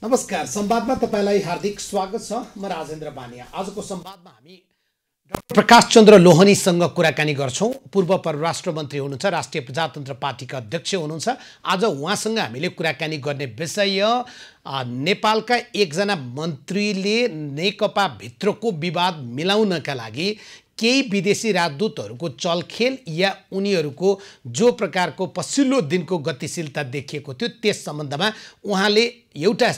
नमस्कार, संवादमा तपाईलाई हार्दिक स्वागत छ। म राजेन्द्र बानिया। आजको संवादमा हामी डाक्टर प्रकाश चन्द्र लोहनीसँग कुराकानी गर्छौं। पूर्व परराष्ट्र मन्त्री हुनुहुन्छ, राष्ट्रिय प्रजातन्त्र पार्टीका अध्यक्ष हुनुहुन्छ। आज उहाँसँग हामीले कुराकानी गर्ने विषय नेपालका एकजना मन्त्रीले नेकपा भित्रको विवाद मिलाउनका लागि केही विदेशी राजदूतहरूको चलखेल या उनीहरूको जो प्रकारको पछिल्लो दिनको गतिशीलता देखिएको थियो त्यस सम्बन्धमा उहाँले एउटा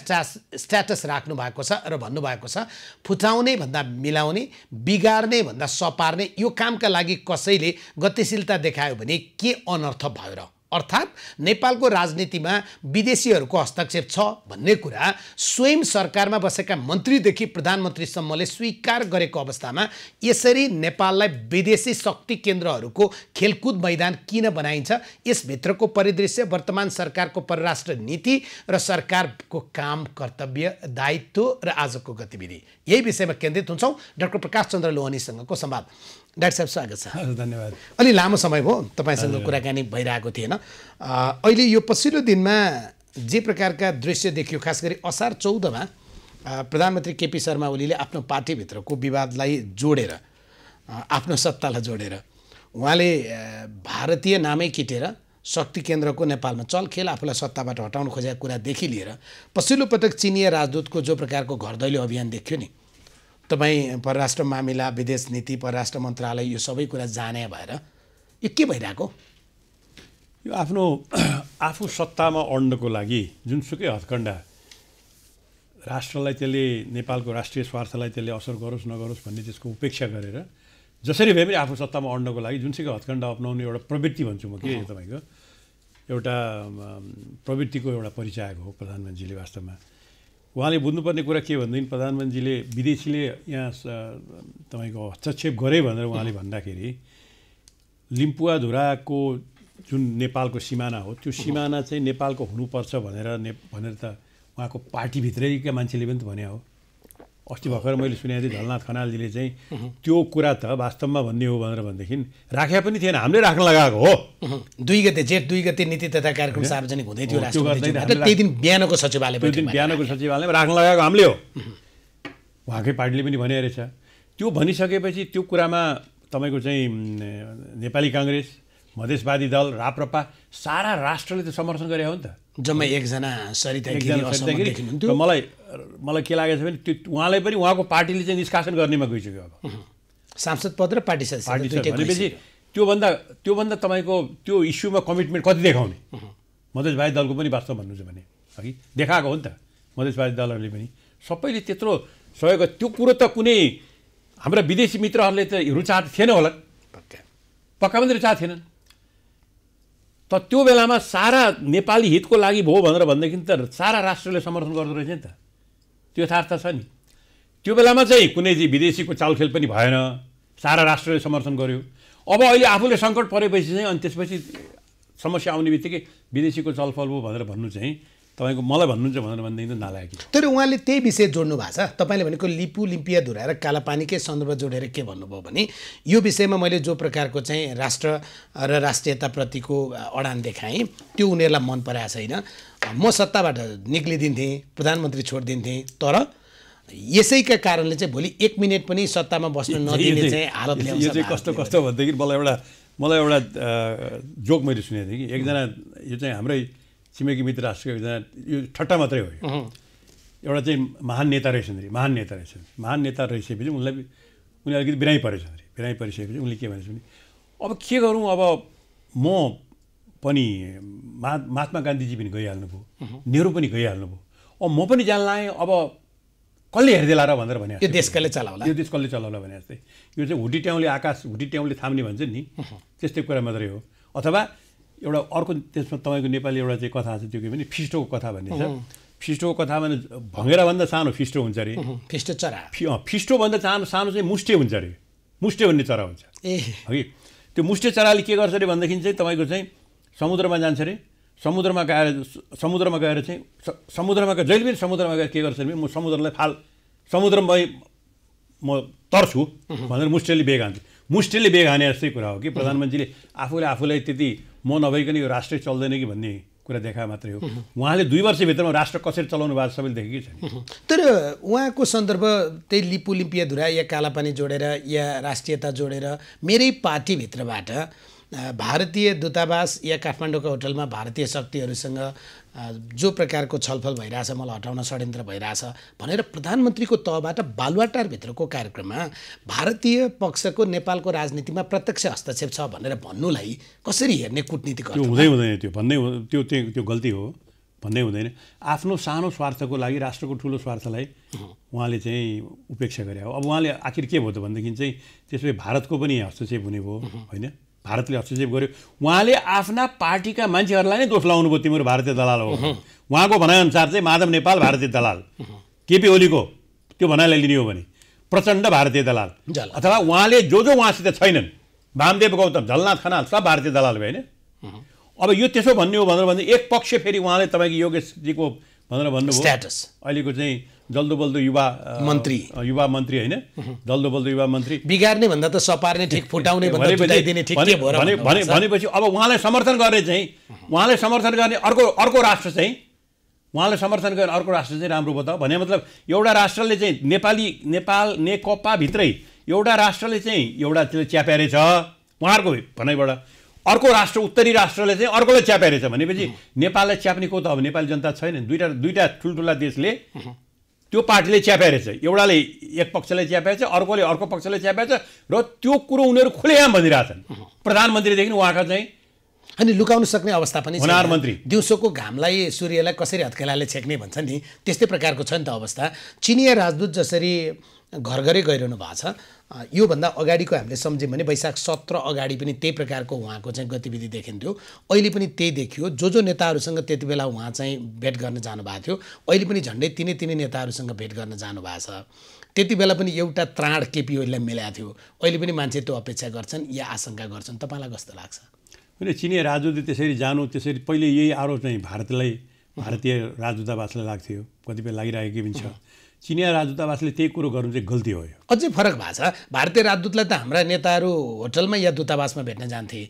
स्ट्याटस राख्नु भएको छ र भन्नुभएको छ, फुटाउने भन्दा मिलाउने, बिगार्ने भन्दा सपार्ने यो कामका लागि कसैले गतिशीलता देखायो भने के अनर्थ भयो र? अर्थात् नेपालको राजनीतिमा विदेशीहरूको हस्तक्षेप छ भन्ने कुरा स्वयं सरकारमा बसेका मन्त्रीदेखि प्रधानमन्त्रीसम्मले स्वीकार गरेको अवस्थामा यसरी नेपाललाई विदेशी शक्ति केन्द्रहरूको खेलकुद मैदान किन बनाइन्छ? यसभित्रको परिदृश्य, वर्तमान सरकारको परराष्ट्र नीति र सरकारको काम, कर्तव्य, दायित्व र आजको गतिविधि, यही विषयमा केन्द्रित हुन्छौँ। डाक्टर प्रकाश चन्द्र लोहनीसँगको संवाद। डाक्टर साहब, स्वागत छ। धन्यवाद। अलि लामो समय भयो तपाईसँग कुराकानी भइरहेको थिएन। अहिले यो पछिल्लो दिनमा जे प्रकारका दृश्य देखियो, खास गरी असार 14मा प्रधानमन्त्री केपी शर्मा ओलीले आफ्नो पार्टीभित्रको विवादलाई जोडेर, आफ्नो सत्तालाई जोडेर उहाँले भारतीय नामै किटेर शक्ति केन्द्रको नेपालमा चलखेल, आफूलाई सत्ताबाट हटाउन खोजेको कुरादेखि लिएर पछिल्लो पटक चिनिया राजदूतको जो प्रकारको घरदैलो अभियान देखियो नि, तपाईँ परराष्ट्र मामिला, विदेश नीति, परराष्ट्र मन्त्रालय यो सबै कुरा जाने भएर यो के भइरहेको? यो आफू सत्तामा अड्नको लागि जुनसुकै हत्कण्डा राष्ट्रलाई, त्यसले नेपालको राष्ट्रिय स्वार्थलाई त्यसले असर गरोस् नगरोस् भन्ने त्यसको उपेक्षा गरेर जसरी भए पनि आफू सत्तामा अड्नको लागि जुनसुकै हत्कण्डा अपनाउने एउटा प्रवृत्ति भन्छु म। के तपाईँको एउटा प्रवृत्तिको एउटा परिचायक हो प्रधानमन्त्रीले। वास्तवमा उहाँले बुझ्नुपर्ने कुरा के भनेदेखि प्रधानमन्त्रीले विदेशीले यहाँ तपाईँको हस्तक्षेप गरे भनेर उहाँले भन्दाखेरि लिम्पुवाधुराको जुन नेपालको सिमाना हो त्यो सिमाना चाहिँ नेपालको हुनुपर्छ भनेर त उहाँको पार्टीभित्रैका मान्छेले पनि त भने हो। अस्ति भर्खर मैले सुनेको थिएँ झलनाथ खनालजीले चाहिँ त्यो कुरा त वास्तवमा भन्ने हो भनेदेखि राखे पनि थिएन, हामीले राख्न लगाएको हो। 2 गते जेठ 2 गते नीति तथा कार्यक्रम सार्वजनिक हुँदै थियो राष्ट्रपतिज्यूबाट, त्यही दिन बिहानको सचिवालयमा राख्न लगाएको हामीले हो। उहाँकै पार्टीले पनि भने रहेछ। त्यो भनिसकेपछि त्यो कुरामा तपाईँको चाहिँ नेपाली काङ्ग्रेस, मधेसवादी दल, राप्रपा सारा राष्ट्रले त समर्थन गरे हो नि त। जम्मै एकजना सरिता गिरी। मलाई के लागेको छ भने त्यो उहाँलाई पनि उहाँको पार्टीले चाहिँ निष्कासन गर्नेमा गइसक्यो। अब सांसद पद र पार्टी भनेपछि त्योभन्दा तपाईँको त्यो इस्युमा कमिटमेन्ट कति देखाउने? मधेसवादी दलको पनि वास्तव भन्नुहुन्छ भने अघि देखाएको हो नि त। मधेसवादी दलहरूले पनि सबैले त्यत्रो सहयोग, त्यो कुरो त कुनै हाम्रा विदेशी मित्रहरूले त रुचाएको थिएन होला, पक्का पनि रुचाएको थिएनन्। त त्यो बेलामा सारा नेपाली हितको लागि भयो भनेर भनेदेखि त सारा राष्ट्रले समर्थन गर्दो रहेछ नि त। त्यो यथार्थ छ नि। त्यो बेलामा चाहिँ कुनै विदेशीको चालखेल पनि भएन, सारा राष्ट्रले समर्थन गर्यो। अब अहिले आफूले सङ्कट परेपछि चाहिँ अनि त्यसपछि समस्या आउने बित्तिकै विदेशीको चलफल हो भनेर भन्नु चाहिँ तपाईँको मलाई भन्नुहुन्छ भनेर भन्दैछ नालायकी। तर उहाँले त्यही विषय जोड्नु भएको छ। तपाईँले भनेको लिम्पुवाधुरा र कालापानीकै सन्दर्भ जोडेर के भन्नुभयो भने यो विषयमा मैले जो प्रकारको चाहिँ राष्ट्र र राष्ट्रियताप्रतिको अडान देखाएँ त्यो उनीहरूलाई मन पराएको छैन। म सत्ताबाट निक्लिदिन्थेँ, प्रधानमन्त्री छोडिदिन्थेँ, तर यसैका कारणले चाहिँ भोलि 1 मिनट पनि सत्तामा बस्न नदिने चाहिँ हालत ल्याउँछ। यो चाहिँ कस्तो भन्दाखेरि मलाई एउटा जोक मैले सुनेको थिएँ कि एकजना, यो चाहिँ हाम्रै छिमेकी मित्र राष्ट्रको एकजना, यो ठट्टा मात्रै हो, एउटा चाहिँ महान नेता रहेछन्। महान नेता रहेछपछि उनी अलिकति बिरामी परेछ। बिरामी परिसकेपछि उनले के भनेछ भने अब के गरौँ, अब म पनि महात्मा गान्धीजी पनि गइहाल्नुभयो, नेहरू पनि गइहाल्नुभयो, अब म पनि जान लाएँ, अब कसले हेरिदिला र भनेर भने यो देश कसले चलाउला भने जस्तै यो चाहिँ हुटिट्याउले थाम्ने भन्छ नि, त्यस्तै कुरा मात्रै हो। अथवा एउटा अर्को त्यसमा तपाईँको नेपाली एउटा चाहिँ कथा छ, त्यो के भने फिस्टोको कथा भन्ने छ। फिस्टोको कथा भने भँगेराभन्दा सानो फिस्टो हुन्छ अरे। फिस्टो चरा, फिस्टोभन्दा सानो चाहिँ मुस्टे हुन्छ अरे। मुस्टे भन्ने चरा हुन्छ है। त्यो मुस्टे चराले के गर्छ अरे भनेदेखि चाहिँ तपाईँको चाहिँ समुद्रमा जान्छ अरे। समुद्रमा गएर चाहिँ जहिले पनि समुद्रमा गएर के गर्छ भने म समुद्रमा म तर्छु भनेर मुस्टेले बेग हान्छ। मुस्टेले बेग हाने जस्तै कुरा हो कि प्रधानमन्त्रीले आफूलाई त्यति म नभइकन यो राष्ट्रै चल्दैन कि भन्ने कुरा देखा मात्रै हो। उहाँले 2 वर्षभित्रमा राष्ट्र कसरी चलाउनु भएको सबैले देखेकै छैन। तर उहाँको सन्दर्भ त्यही लिपुलिम्पियाधुरा या कालापानी जोडेर या राष्ट्रियता जोडेर मेरै पार्टीभित्रबाट भारतीय दूतावास या काठमाडौँको होटलमा भारतीय शक्तिहरूसँग जो प्रकारको छलफल भइरहेछ, मलाई हटाउन षड्यन्त्र भइरहेछ भनेर प्रधानमन्त्रीको तहबाट बालुवाटारभित्रको कार्यक्रममा भारतीय पक्षको नेपालको राजनीतिमा प्रत्यक्ष हस्तक्षेप छ भनेर भन्नुलाई कसरी हेर्ने कूटनीतिक त्यो हुँदैन। त्यो भन्नै त्यो गल्ती हो, भन्नै हुँदैन। आफ्नो सानो स्वार्थको लागि राष्ट्रको ठुलो स्वार्थलाई उहाँले चाहिँ उपेक्षा गरे हो। अब उहाँले आखिर के भयो त भनेदेखि चाहिँ त्यसपछि भारतको पनि हस्तक्षेप हुने भयो होइन। भारतले हस्तक्षेप गर्यो, उहाँले आफ्ना पार्टीका मान्छेहरूलाई नै दोष लगाउनु भयो तिम्रो भारतीय दलाल हो। उहाँको भनाइअनुसार चाहिँ माधव नेपाल भारतीय दलाल, केपी ओलीको त्यो भनाइलाई लिने हो भने प्रचण्ड भारतीय दलाल, अथवा उहाँले जो उहाँसित छैनन् वामदेव गौतम झलनाथ खनाल सब भारतीय दलाल भयो होइन। अब यो त्यसो भन्ने हो भनेर भन्दा एक पक्ष फेरि उहाँले तपाईँको योगेशजीको भनेर भन्नुभयो स्ट्याटस अहिलेको चाहिँ जल्दो बल्दो युवा मन्त्री होइन, जल्दो बल्दो युवा मन्त्री बिगार्ने भन्दा त सपार्ने ठिक, फुटाउने भन्दा जुटाइदिने ठिक के भयो भनेपछि अब उहाँलाई समर्थन गर्ने अर्को राष्ट्र चाहिँ उहाँलाई समर्थन गर्ने अर्को राष्ट्र चाहिँ राम्रो बताऊ भने मतलब एउटा राष्ट्रले चाहिँ नेपाल नेकपाभित्रै एउटा राष्ट्रले चाहिँ एउटा च्याप्यारे छ उहाँहरूको भनाइबाट, अर्को राष्ट्र उत्तरी राष्ट्रले चाहिँ अर्कोलाई च्याप्यारे छ भनेपछि नेपाललाई च्याप्ने को त अब नेपाली जनता छैन। दुईटा ठुल्ठुला देशले त्यो पार्टीले च्याप्यारे छ, एउटाले एक पक्षले च्याप्यारे छ, अर्कोले अर्को पक्षले च्याप्यारे छ र त्यो कुरो उनीहरू खुलेआम भनिरहेछन्। प्रधानमन्त्रीदेखि उहाँका चाहिँ अनि लुकाउन सक्ने अवस्था पनि छ। प्रधानमन्त्री दिउँसोको घामलाई सूर्यलाई कसरी हत्केलाले छेक्ने भन्छ नि त्यस्तै प्रकारको छ नि त अवस्था। चिनिया राजदूत जसरी घर घरै गइरहनु भएको छ, योभन्दा अगाडिको हामीले सम्झ्यौँ भने वैशाख 17 अगाडि पनि त्यही प्रकारको उहाँको चाहिँ गतिविधि देखिन्थ्यो। अहिले पनि त्यही देखियो। जो नेताहरूसँग त्यति बेला उहाँ चाहिँ भेट गर्न जानुभएको थियो, अहिले पनि झन्डै तिनै नेताहरूसँग भेट गर्न जानुभएको छ। त्यति बेला पनि एउटा त्राण केपी ओलीलाई मिलाएको थियो, अहिले पनि मान्छे त्यो अपेक्षा गर्छन् या आशंका गर्छन्। तपाईँलाई कस्तो लाग्छ? होइन, चिनिया राजदूतले त्यसरी जानु, त्यसरी पहिले यही आरोप चाहिँ भारतीय राजदूतावासलाई लाग्थ्यो, कतिपय लागिरहेको पनि छ। चिनिया राजदूतावासले त्यही कुरो गर्नु चाहिँ गल्ती हो। अझै फरक भएको छ। भारतीय राजदूतलाई त हाम्रा नेताहरू होटलमा या दूतावासमा भेट्न जान्थे,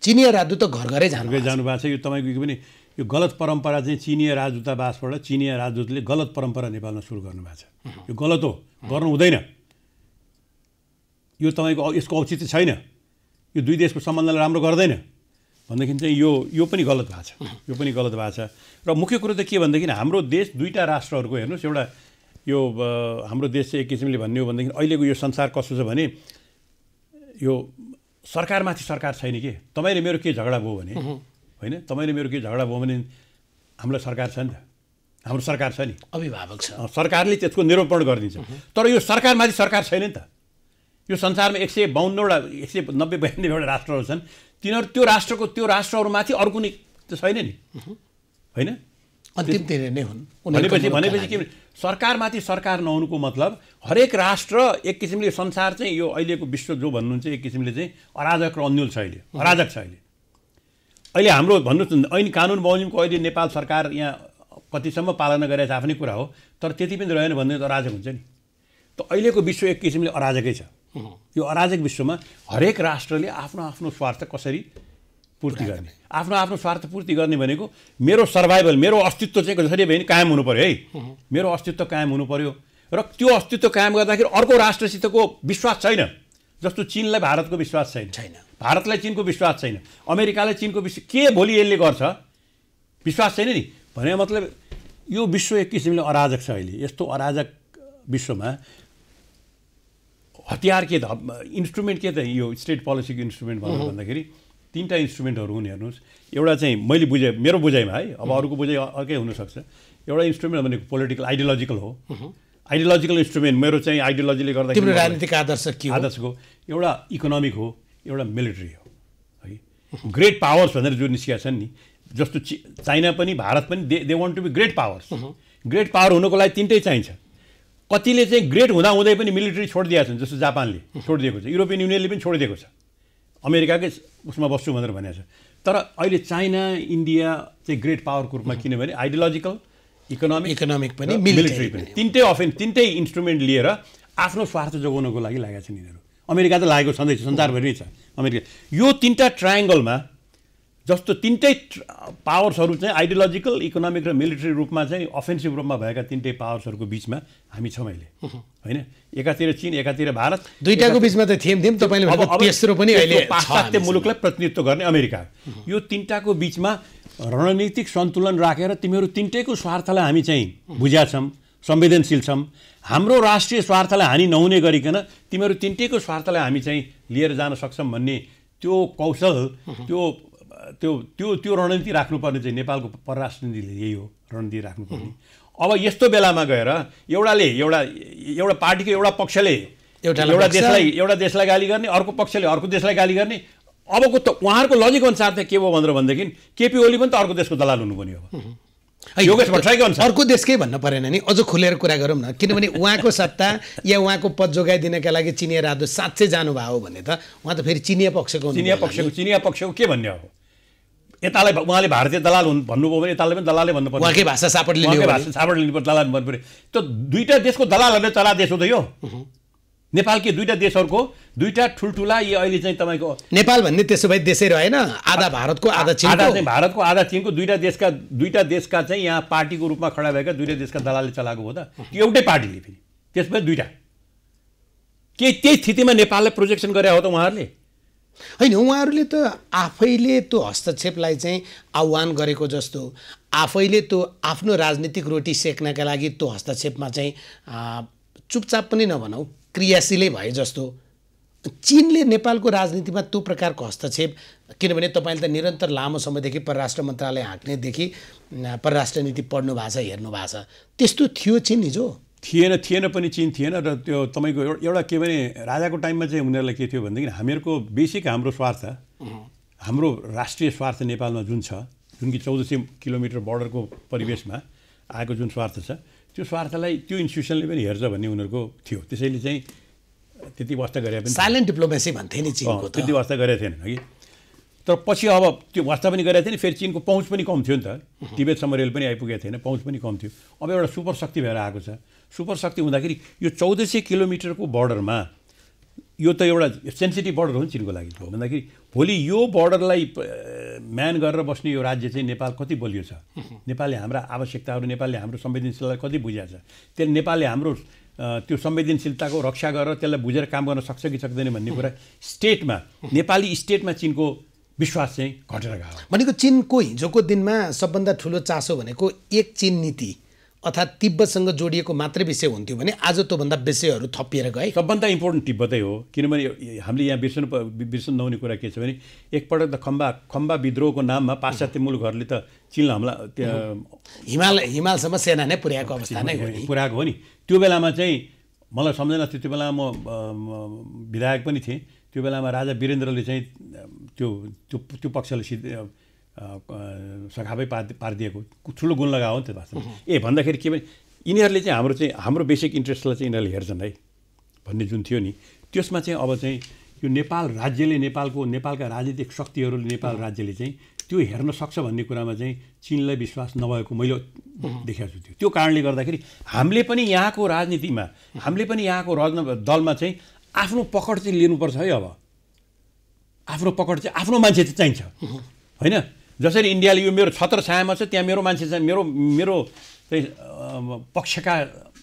चिनिया राजदूत त घर घरै जानु भएको छ। यो तपाईँको पनि यो गलत परम्परा चाहिँ चिनिया राजदूतावासबाट चिनिया राजदूतले गलत परम्परा नेपालमा सुरु गर्नुभएको छ। यो गलत हो, गर्नु हुँदैन। यो तपाईँको यसको औचित्य छैन, यो दुई देशको सम्बन्धलाई राम्रो गर्दैन भनेदेखि चाहिँ यो पनि गलत भएको छ। र मुख्य कुरो त के भनेदेखि हाम्रो देश दुईवटा राष्ट्रहरूको हेर्नुहोस्, एउटा यो हाम्रो देश चाहिँ एक किसिमले भन्ने हो भनेदेखि अहिलेको यो संसार कस्तो छ भने यो सरकारमाथि सरकार छैन के। तपाईँले मेरो के झगडा भयो भने होइन, तपाईँले मेरो के झगडा भयो भने हामीलाई सरकार छ नि त, हाम्रो सरकार छ नि, अभिभावक छ, सरकारले त्यसको निरूपण गरिदिन्छ। तर यो सरकारमाथि सरकार छैन नि त। यो संसारमा 152वटा 190-92वटा राष्ट्रहरू छन्, तिनीहरू त्यो राष्ट्रहरूमाथि अर्को नि त छैन नि होइन। अन्तिम तिनीहरू नै हुन्। भनेपछि के सरकारमाथि सरकार नहुनुको मतलब हरेक राष्ट्र एक किसिमले संसार चाहिँ यो अहिलेको विश्व जो भन्नुहुन्छ एक किसिमले चाहिँ अराजक र अन्यल छ, अराजक छ। अहिले हाम्रो भन्नुहोस् ऐन कानुन बमोजिमको अहिले नेपाल सरकार यहाँ कतिसम्म पालना गरेर आफ्नै कुरा हो, तर त्यति पनि रहेन भने त अराजक हुन्छ नि। त अहिलेको विश्व एक किसिमले अराजकै छ। यो अराजक विश्वमा हरेक राष्ट्रले आफ्नो स्वार्थ कसरी पूर्ति गर्ने, आफ्नो स्वार्थ पूर्ति गर्ने भनेको मेरो सर्भाइभल, मेरो अस्तित्व चाहिँ जसरी भए पनि कायम हुनु पर्यो है। मेरो अस्तित्व कायम हुनु पर्यो र त्यो अस्तित्व कायम गर्दाखेरि अर्को राष्ट्रसितको विश्वास छैन। जस्तो चीनलाई भारतको विश्वास छैन, भारतलाई चीनको विश्वास छैन, अमेरिकालाई चीनको विश्वास के भोलि यसले गर्छ विश्वास छैन नि भने मतलब यो विश्व एक किसिमले अराजक छ। अहिले यस्तो अराजक विश्वमा हतियार के त इन्स्ट्रुमेन्ट के त यो स्टेट पोलिसीको इन्स्ट्रुमेन्ट भनेर भन्दाखेरि तीनटा इन्स्ट्रुमेन्टहरू हुन्। हेर्नुहोस्, एउटा चाहिँ मैले बुझेँ, मेरो बुझाइमा है, अब अरूको बुझाइ अर्कै हुनसक्छ। एउटा इन्स्ट्रुमेन्ट भनेको पोलिटिकल आइडियोलोजिकल हो, आइडियोलोजिकल इन्स्ट्रुमेन्ट मेरो चाहिँ आइडियोलोजीले गर्दा तिम्रो राजनीतिक आदर्शको एउटा इकोनोमिक हो, एउटा मिलिट्री हो है। ग्रेट पावर्स भनेर जो निस्किया छन् नि, जस्तो चाइना पनि भारत पनि they want to be great powers. Great power हुनको लागि तिनटै चाहिन्छ। कतिले चाहिँ ग्रेट हुँदै पनि मिलिट्री छोडिदिएका छन्, जस्तो जापानले छोडिदिएको छ, युरोपियन युनियनले पनि छोडिदिएको छ, अमेरिकाकै उसमा बस्छु भनेर भनेको छ। तर अहिले चाइना इन्डिया चाहिँ ग्रेट पावरको रूपमा, किनभने आइडियोलोजिकल इकोनोमिक पनि मिलिट्री पनि तिनटै इन्स्ट्रुमेन्ट लिएर आफ्नो स्वार्थ जोगाउनको लागि लागेका छन् यिनीहरू। अमेरिका त लागेको छँदैछ, संसारभरि छ अमेरिका। यो तीनटा ट्रायङ्गलमा जस्तो तिनटै पावर्सहरू चाहिँ आइडियोलोजिकल, इकोनोमिक र मिलिट्री रूपमा चाहिँ अफेन्सिभ रूपमा भएका तिनटै पावर्सहरूको बिचमा हामी छौँ अहिले, होइन? एकातिर चीन, एकातिर भारत, दुईटाको बिचमा त थियौँ तपाईँले भनेको तेस्रो पनि अहिले पाश्चात्य मुलुकलाई प्रतिनिधित्व गर्ने अमेरिका। यो तिनटाको बिचमा रणनीतिक सन्तुलन राखेर तिमीहरू तिनटैको स्वार्थलाई हामी चाहिँ बुझ्या छौँ, संवेदनशील छौँ। हाम्रो राष्ट्रिय स्वार्थलाई हानि नहुने गरिकन तिमीहरू तिनटैको स्वार्थलाई हामी चाहिँ लिएर जान सक्छौँ भन्ने त्यो कौशल, त्यो रणनीति राख्नुपर्ने चाहिँ नेपालको परराष्ट्र नीतिले यही हो, रणनीति राख्नुपर्ने। अब यस्तो बेलामा गएर एउटा पार्टीको एउटा पक्षले एउटा देशलाई गाली गर्ने, अर्को पक्षले अर्को देशलाई गाली गर्ने। अबको त उहाँहरूको लजिक अनुसार त के भयो भनेदेखि केपी ओली पनि त अर्को देशको दलाल हुनुपर्ने हो। योगेश भट्टराईको अनुसार अर्को देशकै भन्नु परेन नि, अझ खुलेर कुरा गरौँ न। किनभने उहाँको सत्ता या उहाँको पद जोगाइदिनका लागि चिनिया राजदूत साँच्चै जानुभयो भने त उहाँ त फेरि चिनिया पक्षको के भन्ने हो? यतालाई उहाँले भारतीय दलाल भन्नुभयो भने यतालाई पनि दलालै भन्नुपर्छ। उहाँकै भाषा सापट लिनुपर्छ, दलाल भन्नुपर्छ। त दुईटा देशको दलालहरूले चला देश हो त यो। नेपालकै दुईटा देशहरूको दुईटा ठुल्ठुला यी अहिले चाहिँ तपाईँको नेपाल भन्ने त्यसो भए देशै रहेन, आधा भारतको आधा चीनको, भारतको आधा चीनको दुईटा देशका चाहिँ यहाँ पार्टीको रूपमा खडा भएका दुईटा देशका दलालले चलाएको हो त, एउटै पार्टीले फेरि त्यसपछि दुईटा। के त्यही स्थितिमा नेपाललाई प्रोजेक्सन गरे हो त उहाँहरूले? होइन, उहाँहरूले त आफैले त्यो हस्तक्षेपलाई चाहिँ आह्वान गरेको जस्तो, आफैले त्यो आफ्नो राजनीतिक रोटी सेक्नका लागि त्यो हस्तक्षेपमा चाहिँ चुपचाप पनि नभनौँ क्रियाशीलै भए जस्तो। चीनले नेपालको राजनीतिमा त्यो प्रकारको हस्तक्षेप, किनभने तपाईँले त निरन्तर लामो समयदेखि परराष्ट्र मन्त्रालय हाँक्नेदेखि परराष्ट्र नीति पढ्नु भएको छ, हेर्नु भएको छ, त्यस्तो थियो चीन हिजो? थिएन पनि, चीन थिएन। र त्यो तपाईँको एउटा के भने राजाको टाइममा चाहिँ उनीहरूलाई के थियो भनेदेखि हामीहरूको बेसिक हाम्रो स्वार्थ, हाम्रो राष्ट्रिय स्वार्थ नेपालमा जुन छ, जुन कि 1400 किलोमिटर बोर्डरको परिवेशमा आएको जुन स्वार्थ छ, त्यो स्वार्थलाई त्यो इन्स्टिट्युसनले पनि हेर्छ भन्ने उनीहरूको थियो। त्यसैले चाहिँ त्यति वास्ता गरे पनि साइलेन्ट डिप्लोमेसी भन्थे नि चीनको, त्यति वास्ता गरेको थिएन कि। तर पछि अब त्यो वास्ता पनि गरेको थिएन, फेरि चीनको पहुँच पनि कम थियो नि त, तिब्बतसम्म रेल पनि आइपुगेको थिएन, पहुँच पनि कम थियो। अब एउटा सुपर शक्ति भएर आएको छ। सुपर शक्ति हुँदाखेरि यो 1400 किलोमिटरको बोर्डरमा यो त एउटा सेन्सिटिभ बोर्डर हो नि चीनको लागि भन्दाखेरि भोलि यो बोर्डरलाई म्यान गरेर बस्ने यो राज्य चाहिँ नेपाल कति बलियो छ, नेपालले हाम्रा आवश्यकताहरू, नेपालले हाम्रो संवेदनशीलतालाई कति बुझाएको छ, त्यसले नेपालले हाम्रो त्यो संवेदनशीलताको रक्षा गरेर त्यसलाई बुझेर काम गर्न सक्छ कि सक्दैन भन्ने कुरा स्टेटमा, नेपाली स्टेटमा चीनको विश्वास चाहिँ घटेर गयो। भनेको चीनको हिजोको दिनमा सबभन्दा ठुलो चासो भनेको एक चीन नीति अर्थात् तिब्बतसँग जोडिएको मात्रै विषय हुन्थ्यो भने आज त्योभन्दा विषयहरू थपिएर गए। सबभन्दा इम्पोर्टेन्ट तिब्बतै हो, किनभने हामीले यहाँ बिर्सनु नहुने कुरा के छ भने एकपटक त खम्बा विद्रोहको नाममा पाश्चात्य मुलुकहरूले त चीनलाई हमला हिमालसम्म सेना नै पुर्याएको अवस्था नै पुर्याएको हो नि। त्यो बेलामा चाहिँ मलाई सम्झना थियो, त्यो बेलामा म विधायक पनि थिएँ, त्यो बेलामा राजा वीरेन्द्रले चाहिँ त्यो पक्षलाई सखाबै पारिदिएको ठुलो गुण लगायो नि त्यो वास्तवमा। भन्दाखेरि के भने यिनीहरूले चाहिँ हाम्रो बेसिक इन्ट्रेस्टलाई चाहिँ यिनीहरूले हेर्छन् है भन्ने जुन थियो नि, त्यसमा चाहिँ अब चाहिँ यो नेपाल राज्यले, नेपालका राजनीतिक शक्तिहरूले, नेपाल राज्यले चाहिँ त्यो हेर्न सक्छ भन्ने कुरामा चाहिँ चीनलाई विश्वास नभएको मैले देखेको छु। त्यो कारणले गर्दाखेरि हामीले पनि यहाँको राजनीतिमा, हामीले पनि यहाँको दलमा चाहिँ आफ्नो पकड चाहिँ लिनुपर्छ है। अब आफ्नो पकड चाहिँ आफ्नो मान्छे चाहिँ चाहिन्छ, होइन? जसरी इन्डियाले यो मेरो छत्र छायामा छ, त्यहाँ मेरो मान्छे चाहिँ मेरो चाहिँ पक्षका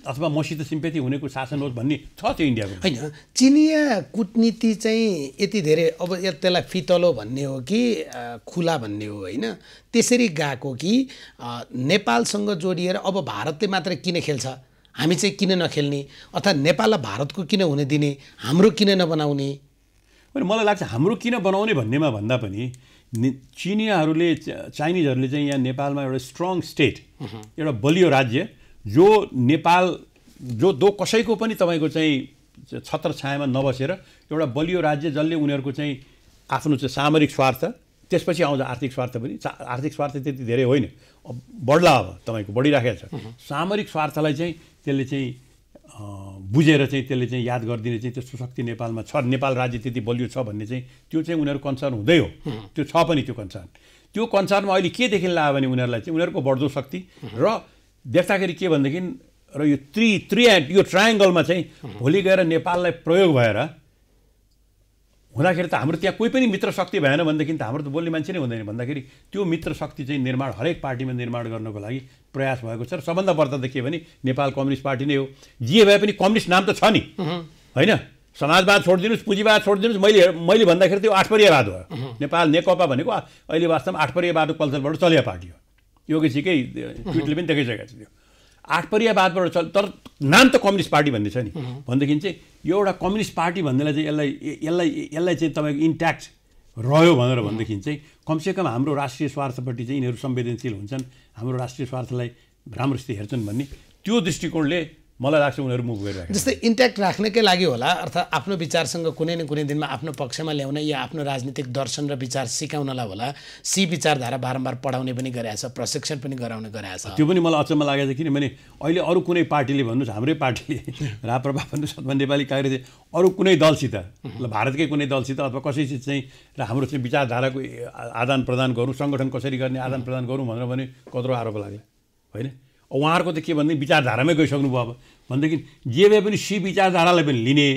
अथवा मसित सिम्पेथी हुनेको शासन होस् भन्ने छ त्यो इन्डियाको। होइन, चिनिया कूटनीति चाहिँ यति धेरै अब त्यसलाई फितलो भन्ने हो कि खुला भन्ने हो, होइन? त्यसरी गएको कि नेपालसँग जोडिएर अब भारतले मात्रै किन खेल्छ, हामी चाहिँ किन नखेल्ने, अर्थात् नेपाललाई भारतको किन हुने दिने, हाम्रो किन नबनाउने? मलाई लाग्छ हाम्रो किन बनाउने भन्नेमा भन्दा पनि चाइनिजहरूले चाहिँ यहाँ नेपालमा एउटा स्ट्रङ स्टेट, एउटा बलियो राज्य जो कसैको पनि तपाईँको चाहिँ छत्र छायामा नबसेर एउटा बलियो राज्य जसले उनीहरूको चाहिँ आफ्नो चाहिँ सामरिक स्वार्थ, त्यसपछि आउँछ आर्थिक स्वार्थ पनि। आर्थिक स्वार्थ त्यति धेरै होइन, बढ्ला अब तपाईँको बढिराखेको छ। सामरिक स्वार्थलाई चाहिँ त्यसले चाहिँ बुझेर चाहिँ त्यसले चाहिँ याद गरिदिने चाहिँ त्यस्तो शक्ति नेपालमा छ, नेपाल राज्य त्यति बलियो छ भन्ने चाहिँ त्यो चाहिँ उनीहरू कन्सर्न हुँदै हो, त्यो छ पनि त्यो कन्सर्नमा अहिले के देखिन लाग्यो भने उनीहरूलाई चाहिँ उनीहरूको बढ्दो शक्ति र देख्दाखेरि के भनेदेखि र यो ट्रायङ्गलमा चाहिँ भोलि गएर नेपाललाई प्रयोग भएर हुँदाखेरि त हाम्रो त्यहाँ कोही पनि मित्र शक्ति भएन भनेदेखि त हाम्रो त बोल्ने मान्छे नै हुँदैन भन्दाखेरि त्यो मित्र शक्ति चाहिँ निर्माण हरेक पार्टीमा निर्माण गर्नको लागि प्रयास भएको छ र सबभन्दा बढ्ता त के भने नेपाल कम्युनिस्ट पार्टी नै हो। जे भए पनि कम्युनिस्ट नाम त छ नि, होइन? समाजवाद छोडिदिनुहोस्, पुँजीवाद छोडिदिनुहोस्, मैले भन्दाखेरि त्यो आठपरियावाद हो। नेपाल नेकपा भनेको अहिले वास्तवमा आठपरियावादको कल्चरबाट चलेको पार्टी हो। योगेशीकै ट्विटले पनि देखाइसकेको छ त्यो आठपरियावादबाट चल, तर नाम त कम्युनिस्ट पार्टी भन्ने छ नि। भनेदेखि चाहिँ यो एउटा कम्युनिस्ट पार्टी भन्नेलाई चाहिँ यसलाई चाहिँ तपाईँको इन्ट्याक्ट रह्यो भनेर भनेदेखि चाहिँ कमसेकम हाम्रो राष्ट्रिय स्वार्थपट्टि चाहिँ यिनीहरू संवेदनशील हुन्छन्, हाम्रो राष्ट्रिय स्वार्थलाई राम्रोसित हेर्छन् भन्ने त्यो दृष्टिकोणले मलाई लाग्छ उनीहरू मुभ गरिरहेको। जस्तै इन्ट्याक्ट राख्नकै लागि होला, अर्थात् आफ्नो विचारसँग कुनै न कुनै दिनमा आफ्नो पक्षमा ल्याउन या आफ्नो राजनीतिक दर्शन र विचार सिकाउनलाई होला सी विचारधारा बारम्बार पढाउने पनि गरेछ, प्रशिक्षण पनि गराउने गरेछ। त्यो पनि मलाई अचम्म लागेको छ, किनभने अहिले अरू कुनै पार्टीले भन्नुहोस्, हाम्रै पार्टी राप्रपा भन्नुहोस् अथवा नेपाली काङ्ग्रेस अरू कुनै दलसित, भारतकै कुनै दलसित अथवा कसैसित चाहिँ र हाम्रो चाहिँ विचारधाराको आदान प्रदान गरौँ, सङ्गठन कसरी गर्ने आदान प्रदान गरौँ भनेर भने कत्रो आरोप लाग्यो, होइन? उहाँहरूको त के भन्ने विचारधारामै गइसक्नु भयो। अब भनेदेखि जे भए पनि सी विचारधारालाई पनि लिने,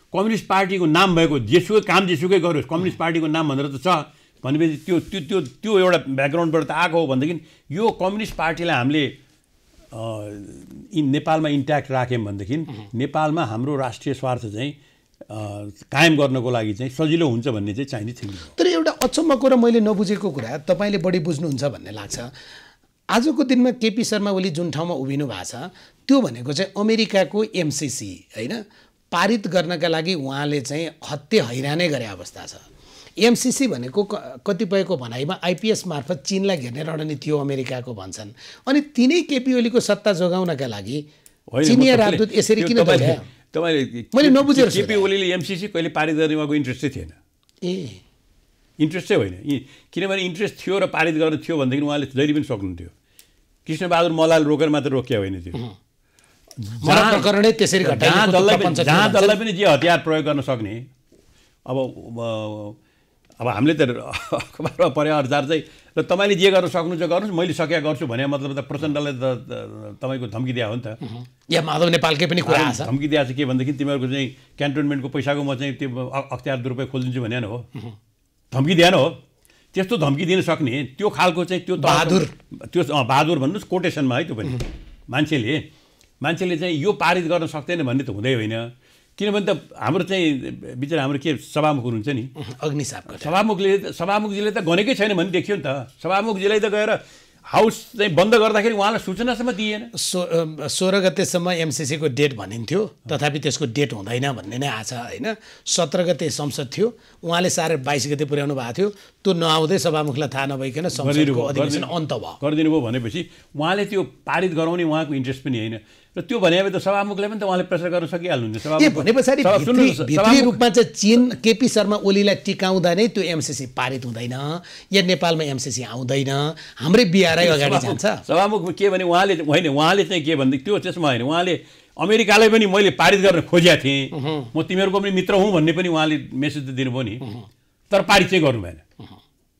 कम्युनिस्ट पार्टीको नाम भएको जेसुकै काम जेसुकै गरोस् कम्युनिस्ट पार्टीको नाम भनेर त छ भनेपछि त्यो त्यो त्यो त्यो एउटा ब्याकग्राउन्डबाट त आएको हो। भनेदेखि यो कम्युनिस्ट पार्टीलाई हामीले नेपालमा इन्ट्याक्ट राख्यौँ भनेदेखि नेपालमा हाम्रो राष्ट्रिय स्वार्थ चाहिँ कायम गर्नको लागि चाहिँ सजिलो हुन्छ भन्ने चाहिँ चाहिने थिएन। तर एउटा अचम्मको र मैले नबुझेको कुरा तपाईँले बढी बुझ्नुहुन्छ भन्ने लाग्छ। आजको दिनमा केपी शर्मा ओली जुन ठाउँमा उभिनु भएको छ त्यो भनेको चाहिँ अमेरिकाको एमसिसी, होइन? पारित गर्नका लागि उहाँले चाहिँ हत्ते हैरानै गरे अवस्था छ। एमसिसी भनेको कतिपयको भनाइमा आइपिएस मार्फत चीनलाई घेर्ने रणनीति हो अमेरिकाको भन्छन्। अनि तिनै केपी ओलीको सत्ता जोगाउनका लागि चिनिया राजदूत यसरी किन गरे? मैले नबुझेर केपी ओलीले एमसिसी कहिले पारित गर्ने उहाँको इन्ट्रेस्टै थिएन। इन्ट्रेस्टै होइन, किनभने इन्ट्रेस्ट थियो र पारित गर्न थियो भनेदेखि उहाँले जहिले पनि सक्नुहुन्थ्यो। कृष्णबहादुर मल्ललाई रोकेर मात्र रोकिया होइन त्यो, जहाँ जसलाई पनि जे हतियार प्रयोग गर्न सक्ने। अब हामीले त अखबारमा परे अनुसार चाहिँ र तपाईँले जे गर्न सक्नुहुन्छ गर्नुहोस्, मैले सकेका गर्छु भने मतलब त प्रचण्डलाई त तपाईँको धम्की दिएको हो नि त। या माधव नेपालकै पनि कुरा छ, धम्की दिएको छ के भनेदेखि तिमीहरूको चाहिँ क्यान्टोनमेन्टको पैसाको म चाहिँ त्यो अख्तियार दुरुपयोग खोलिदिन्छु भने हो, धम्की दिएन हो। त्यस्तो धम्की दिन सक्ने त्यो खालको चाहिँ त्यो बहादुर भन्नुहोस् कोटेसनमा है, त्यो पनि मान्छेले चाहिँ यो पारित गर्न सक्दैन भन्ने त हुँदै होइन। किनभने त हाम्रो चाहिँ बिचरा हाम्रो के सभामुख हुनुहुन्छ नि अग्निसाप, सभामुखजीले त गनेकै छैन भन्ने देखियो नि त। सभामुखजीलाई त गएर हाउस चाहिँ बन्द गर्दाखेरि उहाँलाई सूचनासम्म दिएन। 16 गतेसम्म एमसिसीको डेट भनिन्थ्यो, तथापि त्यसको डेट हुँदैन भन्ने नै आछ, होइन? 17 गते संसद थियो, उहाँले साढे 22 गते पुर्याउनु भएको थियो। त्यो नआउँदै सभामुखलाई थाहा नभइकन संसदको अधिवेशन अन्त भयो, गरिदिनु भयो भनेपछि उहाँले त्यो पारित गराउने उहाँको इन्ट्रेस्ट पनि होइन। र त्यो भने त सभामुखलाई पनि त उहाँले प्रेसर गर्न सकिहाल्नुहुन्थ्यो। भने पछाडि भित्री रूपमा चाहिँ चीन केपी शर्मा ओलीलाई टिकाउँदा नै त्यो एमसिसी पारित हुँदैन या नेपालमा एमसिसी आउँदैन, हाम्रै बिहारै अगाडि जान्छ। सभामुख के भने उहाँले चाहिँ के भन्दै त्यो त्यसमा होइन, उहाँले अमेरिकालाई पनि मैले पारित गर्न खोजेको थिएँ, म तिमीहरूको पनि मित्र हुँ भन्ने पनि उहाँले मेसेज त दिनुभयो नि, तर पारित चाहिँ गर्नु भएन।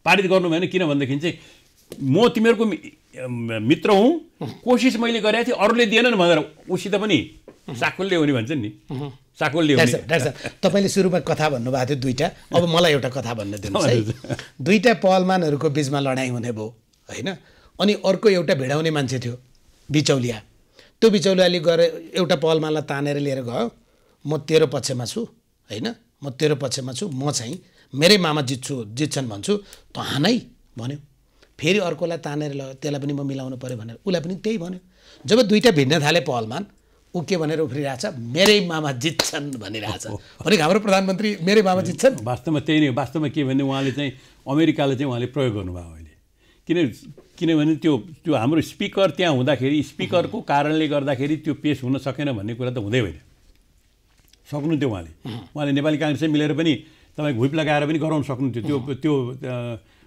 पारित गर्नु भएन किन भनेदेखि चाहिँ म तिमीहरूको मित्र हुँ, कोसिस मैले गरेको थिएँ, अरूले दिएनन् भनेर उसित पनि साकुल ल्याउने भन्छन् नि, साकुल ल्याउने। तपाईँले सुरुमा कथा भन्नुभएको थियो दुईवटा, अब मलाई एउटा कथा भन्न दिनुहोस् है। दुईवटा पहलमानहरूको बिचमा लडाइँ हुने भयो, होइन? अनि अर्को एउटा भिडाउने मान्छे थियो बिचौलिया। त्यो बिचौलियाले गएर एउटा पहलमानलाई तानेर लिएर गयो, म तेरो पक्षमा छु, होइन? म तेरो पक्षमा छु, म चाहिँ मेरै मामा जित्छन् भन्छु, त हानै भन्यो। फेरि अर्कोलाई तानेर लग्यो, त्यसलाई पनि म मिलाउनु पऱ्यो भनेर उसलाई पनि त्यही भन्यो। जब दुईवटा भिड्न थाले पहलमान, ऊ के भनेर उफ्रिरहेछ, मेरै मामा जित्छन् भनिरहेछ। अनि हाम्रो प्रधानमन्त्री मेरै मामा जित्छन्, वास्तवमा त्यही नै हो। वास्तवमा के भने उहाँले चाहिँ अमेरिकालाई चाहिँ उहाँले प्रयोग गर्नुभयो अहिले। किनभने त्यो हाम्रो स्पिकर त्यहाँ हुँदाखेरि स्पिकरको कारणले गर्दाखेरि त्यो पेस हुन सकेन भन्ने कुरा त हुँदै होइन। सक्नुहुन्थ्यो उहाँले नेपाली काङ्ग्रेसै मिलेर पनि तपाईँको हुइप लगाएर पनि गराउन सक्नुहुन्थ्यो। त्यो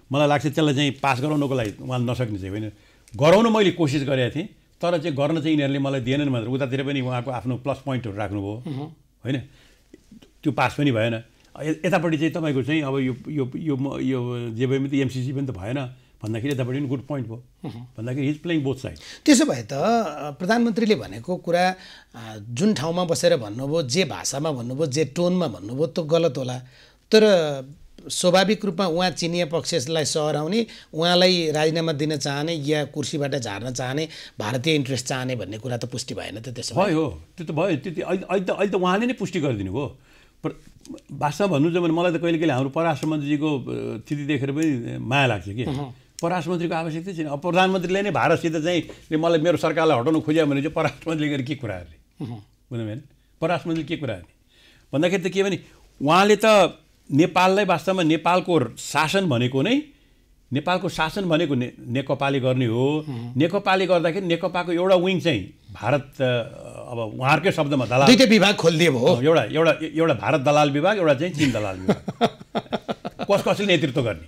मलाई लाग्छ त्यसलाई चाहिँ पास गराउनको लागि उहाँले नसक्ने चाहिँ होइन। गराउन मैले कोसिस गरेको थिएँ, तर चाहिँ गर्न चाहिँ यिनीहरूले मलाई दिएनन् भनेर उतातिर पनि उहाँको आफ्नो प्लस पोइन्टहरू राख्नुभयो, होइन? त्यो पास पनि भएन। यतापट्टि चाहिँ तपाईँको चाहिँ अब यो जे भए पनि त एमसिसी पनि त भएन भन्दाखेरि यतापट्टि पनि गुड पोइन्ट भयो भन्दाखेरि हिज प्लेइङ बोथ साइड। त्यसो भए त प्रधानमन्त्रीले भनेको कुरा जुन ठाउँमा बसेर भन्नुभयो, जे भाषामा भन्नुभयो, जे टोनमा भन्नुभयो, त्यो गलत होला। तर स्वाभाविक रूपमा उहाँ चिनिया पक्षलाई सहराउने, उहाँलाई राजीनामा दिन चाहने या कुर्सीबाट झार्न चाहने, भारतीय इन्ट्रेस्ट चाहने भन्ने कुरा त पुष्टि भएन त त्यसो भयो हो। त्यो त भयो। त्यो अहिले त उहाँले नै पुष्टि गरिदिनु भयो। पर वास्तवमा भन्नु चाहिँ मलाई त कहिले कहिले हाम्रो परराष्ट्र मन्त्रीजीको स्थिति देखेर पनि माया लाग्छ कि परराष्ट्र मन्त्रीको आवश्यकता छैन। अब प्रधानमन्त्रीले नै भारतसित चाहिँ मलाई मेरो सरकारलाई हटाउनु खोज्यो भने चाहिँ परराष्ट्र मन्त्रीले गरेर के कुरा गर्ने बुझ्नु भएन? परराष्ट्र मन्त्रीले के कुरा गर्ने भन्दाखेरि त के भने उहाँले त नेपाललाई वास्तवमा नेपालको शासन भनेको नै नेपालको शासन भनेको नेकपाले गर्ने हो। नेकपाले गर्दाखेरि नेकपाको एउटा विङ चाहिँ भारत अब उहाँहरूकै शब्दमा दलाल दुईटै विभाग खोलिदिए भयो। एउटा भारत दलाल विभाग, एउटा चाहिँ चीन दलाल विभाग कसले नेतृत्व गर्ने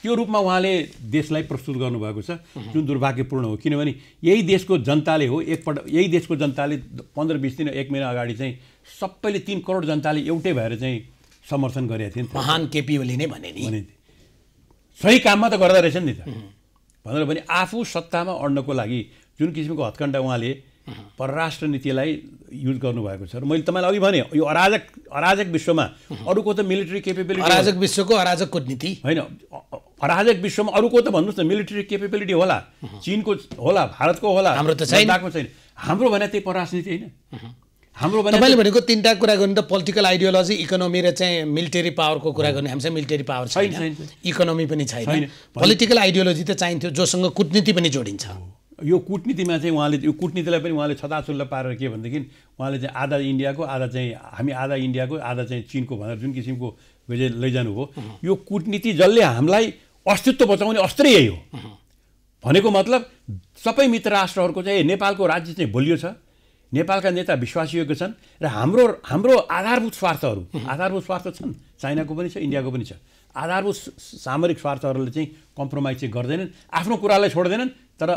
त्यो रूपमा उहाँले देशलाई प्रस्तुत गर्नुभएको छ, जुन दुर्भाग्यपूर्ण हो। किनभने यही देशको जनताले हो यही देशको जनताले 15-20 दिन 1 महिना अगाडि चाहिँ सबैले 3 करोड जनताले एउटै भएर चाहिँ समर्थन गरेका थिए नि त। महान केपी ओली नै भने नि सही काममा त गर्दा रहेछ नि त भनेर भने आफू सत्तामा अड्नको लागि जुन किसिमको हत्कण्डा उहाँले परराष्ट्र नीतिलाई युज गर्नुभएको छ। र मैले तपाईँलाई अघि भने यो अराजक विश्वमा अरूको त मिलिट्री केपेबिलिटी, अराजक विश्वको अराजक कूटनीति होइन, अराजक विश्वमा अरूको त भन्नुहोस् न मिलिट्री केपेबिलिटी होला, चीनको होला, भारतको होला, हाम्रो त छैन। हाम्रो भने त्यही परराष्ट्र नीति होइन। हाम्रो तपाईँले भनेको तीनटा कुरा गर्नु त पोलिटिकल आइडियोलोजी, इकोनोमी र चाहिँ मिलिटरी पावरको कुरा गर्ने। हामीसँग मिलिटरी पावर छैन, इकोनोमी पनि छैन, पोलिटिकल आइडियोलोजी त चाहिन्थ्यो जोसँग कूटनीति पनि जोडिन्छ। यो कूटनीतिमा चाहिँ उहाँले यो कूटनीतिलाई पनि उहाँले छताछुल्ल पारेर के भनेदेखि उहाँले चाहिँ आधा इन्डियाको आधा चाहिँ हामी आधा इन्डियाको आधा चाहिँ चीनको भनेर जुन किसिमको लैजानु हो। यो कूटनीति जसले हामीलाई अस्तित्व बचाउने अस्त्रै यही हो भनेको मतलब सबै मित्र राष्ट्रहरूको चाहिँ नेपालको राज्य चाहिँ बलियो छ, नेपालका नेता विश्वासयोग्य छन् र हाम्रो आधारभूत स्वार्थ छन्। चाइनाको पनि छ, इन्डियाको पनि छ। आधारभूत सामरिक स्वार्थहरूले चाहिँ कम्प्रोमाइज चाहिँ गर्दैनन्, आफ्नो कुरालाई छोड्दैनन्, तर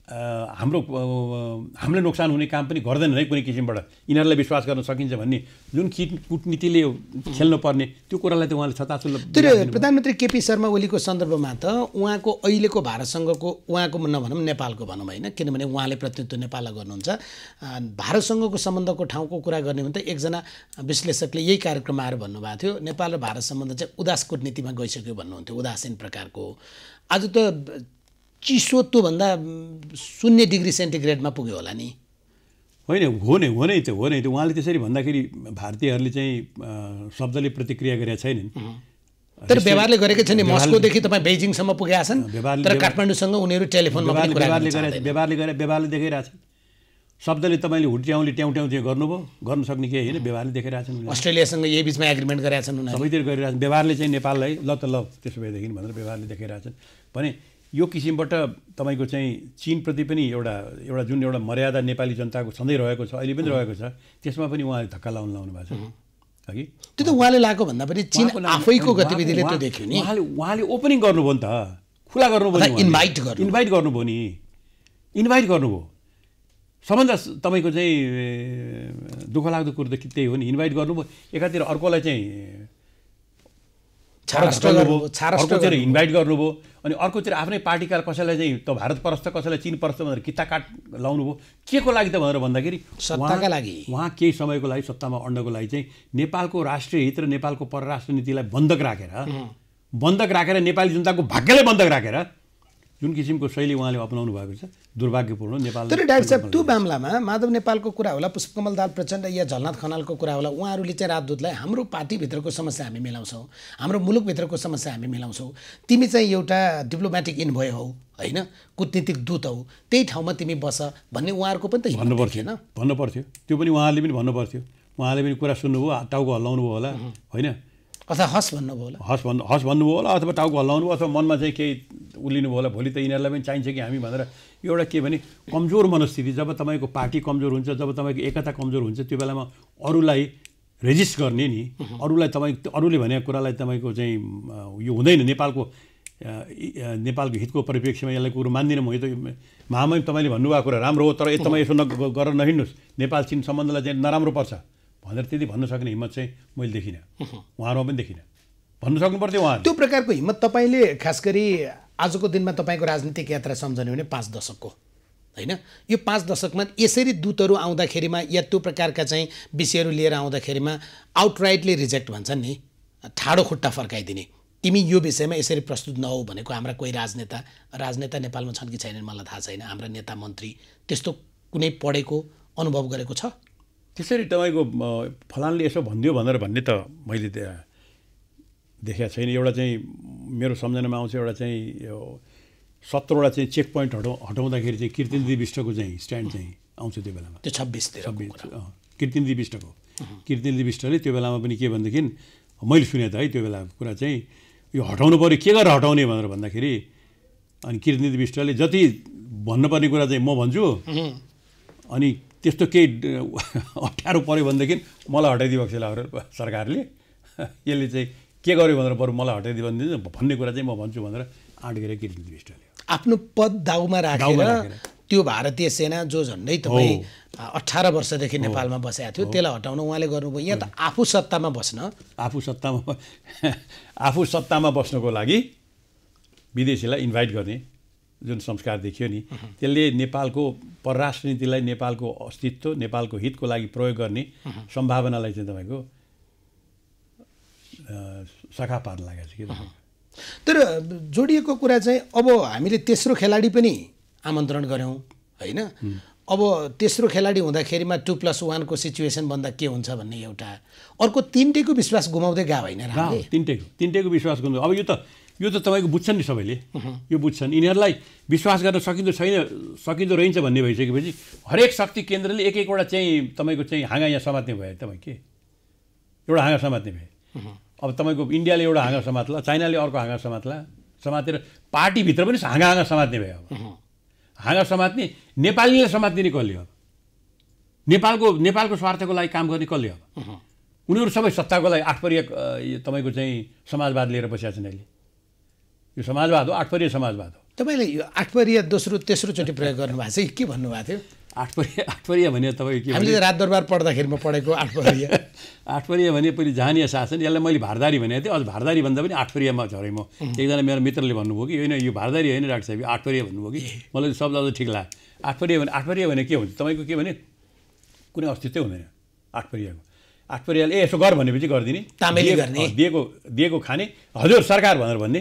हामीले नोक्सान हुने काम पनि गर्दैनन् है कुनै किसिमबाट। यिनीहरूलाई विश्वास गर्न सकिन्छ भन्ने जुन कूटनीतिले खेल्नुपर्ने त्यो कुरालाई त उहाँले छताछुल्ल। तर प्रधानमन्त्री केपी शर्मा ओलीको सन्दर्भमा त उहाँको अहिलेको भारतसँगको, उहाँको नभनौँ नेपालको भनौँ होइन, किनभने उहाँले प्रतिनिधित्व नेपाललाई गर्नुहुन्छ, भारतसँगको सम्बन्धको ठाउँको कुरा गर्ने भने त एकजना विश्लेषकले यही कार्यक्रममा आएर भन्नुभएको थियो नेपाल र भारत सम्बन्ध चाहिँ उदास कूटनीतिमा गइसक्यो भन्नुहुन्थ्यो, उदासीन प्रकारको। आज त चिसो त्योभन्दा 0 डिग्री सेन्टिग्रेडमा पुग्यो होला नि? होइन, हो नै त उहाँले त्यसरी भन्दाखेरि भारतीयहरूले चाहिँ शब्दले प्रतिक्रिया गरेका छैनन्, तर व्यवहारले गरेकै छ नि। मस्कोदेखि तपाईँ बेजिङसम्म पुगेका छन्, तर काठमाडौँसँग उनीहरू टेलिफोनमा पनि कुरा व्यवहारले देखाइरहेछ। शब्दले तपाईँले हुट्याउँले ट्याउँ चाहिँ गर्नुभयो, गर्न सक्ने केही होइन, व्यवहारले देखाइरहेछन्। अस्ट्रेलियासँग यही बिचमा एग्रिमेन्ट गरेका छन् उनीहरू, सबैतिर गरिरहेछन्। व्यवहारले चाहिँ नेपाललाई ल त ल त्यसो भएदेखि भनेर व्यवहारले देखाइरहेछन् भने यो किसिमबाट तपाईँको चाहिँ चीनप्रति पनि एउटा जुन एउटा मर्यादा नेपाली जनताको सधैँ रहेको छ, अहिले पनि रहेको छ, त्यसमा पनि उहाँले धक्का लाउनु भएको छ अघि। त्यो त उहाँले लागेको भन्दा पनि चीन आफैको गतिविधिले त्यो देख्यो नि। उहाँले ओपनिङ गर्नुभयो नि त, खुला गर्नुभयो, इन्भाइट गर्नुभयो नि, इन्भाइट गर्नुभयो। सबभन्दा तपाईँको चाहिँ दुःख लाग्दो कुरो त त्यही हो नि, इन्भाइट गर्नुभयो। एकातिर अर्कोलाई चाहिँ अर्कोतिर इन्भाइट गर्नुभयो, अनि अर्कोतिर आफ्नै पार्टीका कसैलाई चाहिँ त भारत परस्त कसैलाई चीन परस्त भनेर किता काट लाउनुभयो। के को लागि त भनेर भन्दाखेरि सत्ताका लागि, उहाँ केही समयको लागि सत्तामा अड्नको लागि चाहिँ नेपालको राष्ट्रिय हित र नेपालको परराष्ट्र नीतिलाई बन्धक राखेर नेपाली जनताको भाग्यलाई बन्धक राखेर जुन किसिमको शैली उहाँले अपनाउनु भएको छ दुर्भाग्यपूर्ण नेपाल। तर डाक्टर साहब त्यो मामलामा माधव नेपालको कुरा होला, पुष्पकमल दाहाल प्रचण्ड या झलनाथ खनालको कुरा होला, उहाँहरूले चाहिँ राजदूतलाई हाम्रो पार्टीभित्रको समस्या हामी मिलाउँछौँ, हाम्रो मुलुकभित्रको समस्या हामी मिलाउँछौँ, तिमी चाहिँ एउटा डिप्लोमेटिक इन्भोय हौ होइन, कूटनीतिक दूत हौ, त्यही ठाउँमा तिमी बस भन्ने उहाँहरूको पनि त भन्नु पर्थ्यो। त्यो पनि उहाँले पनि भन्नु पर्थ्यो, उहाँले पनि कुरा सुन्नुभयो, टाउको हल्लाउनु भयो होला होइन, अथवा हस् भन्नुभयो होला, हस् भन्नुभयो होला, अथवा टाउको हल्लाउनु भयो, अथवा मनमा चाहिँ केही उलिनु भयो होला। भोलि त यिनीहरूलाई पनि चाहिन्छ कि हामी भनेर एउटा के भने कमजोर मनस्थिति, जब तपाईँको पार्टी कमजोर हुन्छ, जब तपाईँको एकता कमजोर हुन्छ, त्यो बेलामा अरूलाई रेजिस्ट गर्ने नि, अरूले भनेको कुरालाई तपाईँको चाहिँ यो हुँदैन। नेपालको हितको परिप्रेक्ष्यमा यसलाई कुरो मान्दिनँ म। यो त महामहिम तपाईँले भन्नुभएको कुरा राम्रो हो, तर तपाईँ यसो गरेर नहिँड्नुहोस्, नेपाल चीन सम्बन्धलाई चाहिँ नराम्रो पर्छ भनेर त्यति भन्न सक्ने हिम्मत चाहिँ मैले देखिनँ, उहाँहरूमा पनि देखिनँ। भन्नु सक्नु पर्थ्यो उहाँहरू। त्यो प्रकारको हिम्मत तपाईँले खास गरी आजको दिनमा तपाईँको राजनीतिक यात्रा सम्झने भने 5 दशकको होइन, यो 5 दशकमा यसरी दूतहरू आउँदाखेरिमा या त्यो प्रकारका चाहिँ विषयहरू लिएर आउँदाखेरिमा आउटराइटली रिजेक्ट भन्छन् नि, ठाडो खुट्टा फर्काइदिने, तिमी यो विषयमा यसरी प्रस्तुत नहौ भनेको हाम्रा कोही राजनेता नेपालमा छन् कि छैनन् मलाई थाहा छैन, हाम्रा नेता मन्त्री त्यस्तो कुनै पढेको अनुभव गरेको छ? त्यसरी तपाईँको फलानले यसो भनिदियो भनेर भन्ने त मैले देखेको छैन। एउटा चाहिँ मेरो सम्झनामा आउँछ, एउटा चाहिँ यो 17वटा चाहिँ चेक पोइन्ट हटाउँदाखेरि चाहिँ कीर्तिनिधि विष्टको चाहिँ स्ट्यान्ड चाहिँ आउँछ त्यो बेलामा, त्यो 26 कीर्तिनिधि विष्टले त्यो बेलामा पनि के भनेदेखि मैले सुने त है त्यो बेला कुरा चाहिँ यो हटाउनु पऱ्यो, के गरेर हटाउने भनेर भन्दाखेरि अनि कीर्तिनिधि विष्टले जति भन्नुपर्ने कुरा चाहिँ म भन्छु, अनि त्यस्तो केही अप्ठ्यारो पऱ्यो भनेदेखि मलाई हटाइदिएको छ सरकारले, यसले चाहिँ के गर्यो भनेर बरु मलाई हटाइदियो भने भन्ने कुरा चाहिँ म भन्छु भनेर आँट गरे कीर्तिनिधि विष्टले। आफ्नो पद दाउमा राखेर त्यो भारतीय सेना जो झन्डै तपाईँ 18 वर्षदेखि नेपालमा बसेको थियो त्यसलाई हटाउन उहाँले गर्नुभयो। यहाँ त आफू सत्तामा बस्नको लागि विदेशीलाई इन्भाइट गर्ने जुन संस्कार देखियो नि, त्यसले नेपालको परराष्ट्र नीतिलाई, नेपालको अस्तित्व, नेपालको हितको लागि प्रयोग गर्ने सम्भावनालाई चाहिँ तपाईँको सखा पार्न लागेको छ कि। तर जोडिएको कुरा चाहिँ अब हामीले तेस्रो खेलाडी पनि आमन्त्रण गऱ्यौँ होइन, अब तेस्रो खेलाडी हुँदाखेरिमा 2+1 को सिचुएसन भन्दा के हुन्छ भन्ने एउटा, अर्को तिनटेको विश्वास गुमाउँदै गयो होइन र? तिनटेको विश्वास गर्नु, अब यो त तपाईँको बुझ्छन् नि सबैले, यो बुझ्छन्, यिनीहरूलाई विश्वास गर्न सकिँदो रहन्छ भन्ने भइसकेपछि हरेक शक्ति केन्द्रले एकवटा चाहिँ तपाईँको चाहिँ हाँगा यहाँ समात्ने भयो। तपाईँ के एउटा हाँगा समात्ने भए, अब तपाईँको इन्डियाले एउटा हाँगा समात्ला, चाइनाले अर्को हाँगा समातेर पार्टीभित्र पनि हाँगा समात्ने भयो। अब हाँगा समात्ने नेपालीलाई समात्ने कसले? अब नेपालको स्वार्थको लागि काम गर्ने कसले? अब उनीहरू सबै सत्ताको लागि आठपरिय तपाईँको चाहिँ समाजवाद लिएर बसेका छन्। अहिले यो समाजवाद हो, आठपरिय समाजवाद हो। तपाईँले यो आठपरिय दोस्रो तेस्रोचोटि प्रयोग गर्नुभएको छ, के भन्नुभएको थियो? आठपरिय भने तपाईँ के, हामीले राजदरबार पढ्दाखेरिमा पढेको आठपरिय भने पहिले जहानिया शासन, यसलाई मैले भारदारी भनेको थिएँ। अझ भारदारी भन्दा पनि आठपरियमा झरेँ म। एकजना मेरो मित्रले भन्नुभयो कि होइन यो भारदारी होइन डाक्टर साहब, आठपरिय भन्नुभयो कि मलाई शब्द अझ ठिक लाग्यो। आठपरिय भने के हुन्छ तपाईँको, के भने कुनै अस्तित्वै हुँदैन आठपरियको। आठपरियले यसो गर भनेपछि गरिदिने, तामेली गर्ने, दिएको खाने, हजुर सरकार भनेर भन्ने,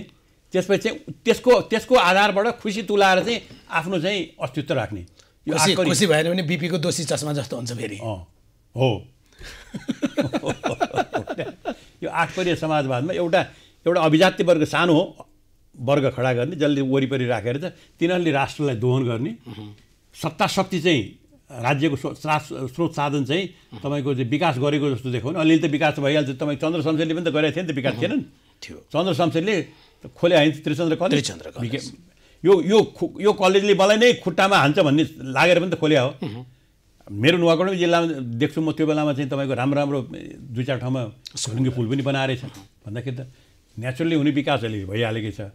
त्यसपछि चाहिँ त्यसको आधारबाट खुसी तुलाएर चाहिँ आफ्नो चाहिँ अस्तित्व राख्ने। खुसी भएन भने बीपीको दोषी चस्मा जस्तो हुन्छ फेरि। हो यो आठपरिय समाजवादमा एउटा अभिजात्य वर्ग, सानो वर्ग खडा गर्ने, जसले वरिपरि राखेर चाहिँ तिनीहरूले राष्ट्रलाई दोहन गर्ने, सत्ता शक्ति चाहिँ राज्यको स्रोत साधन चाहिँ तपाईँको चाहिँ विकास गरेको जस्तो देखाउने। अलिअलि त विकास भइहाल्छ। तपाईँ चन्द्र शमशेरले पनि त गरेको थियो नि त, विकास थिएनन् थियो। चन्द्र शमशेरले खोले होइन त्रिचन्द्र कलेज, यो कलेजले मलाई नै खुट्टामा हान्छ भन्ने लागेर पनि त खोल्या हो। मेरो नुवाकोट जिल्लामा देख्छु म त्यो बेलामा चाहिँ तपाईँको राम्रो 2-4 ठाउँमा ढुङ्गे पुल पनि बनाएर छ भन्दाखेरि त नेचुरली हुने विकास अहिले भइहालेकै छ।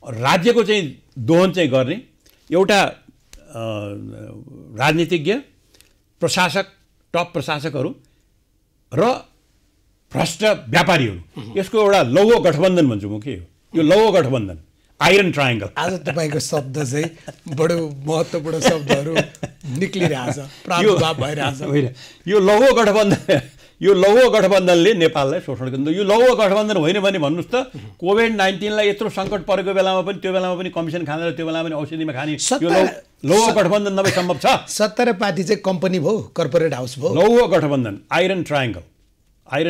राज्यको चाहिँ दोहन चाहिँ गर्ने एउटा राजनीतिज्ञ, प्रशासक, टप प्रशासकहरू र भ्रष्ट व्यापारीहरू, यसको एउटा लौह गठबन्धन भन्छु म। के हो यो लौह गठबन्धन? Iron triangle. आज तपाईँको शब्द चाहिँ बडो महत्त्वपूर्ण शब्दहरू निक्लिरहेछ, प्रादुर्भाव भइरहेछ। यो लौह गठबन्धनले नेपाललाई शोषण गर्नु। यो लौह गठबन्धन होइन भने भन्नुहोस् त, कोभिड-19लाई यत्रो सङ्कट परेको बेलामा पनि, त्यो बेलामा पनि कमिसन खाँदा, त्यो बेलामा पनि औषधिमा खाने यो लौह गठबन्धन नभए सम्भव छ? 17 पार्टी चाहिँ कम्पनी भयो, कर्पोरेट हाउस भयो। लौह गठबन्धन, आइरन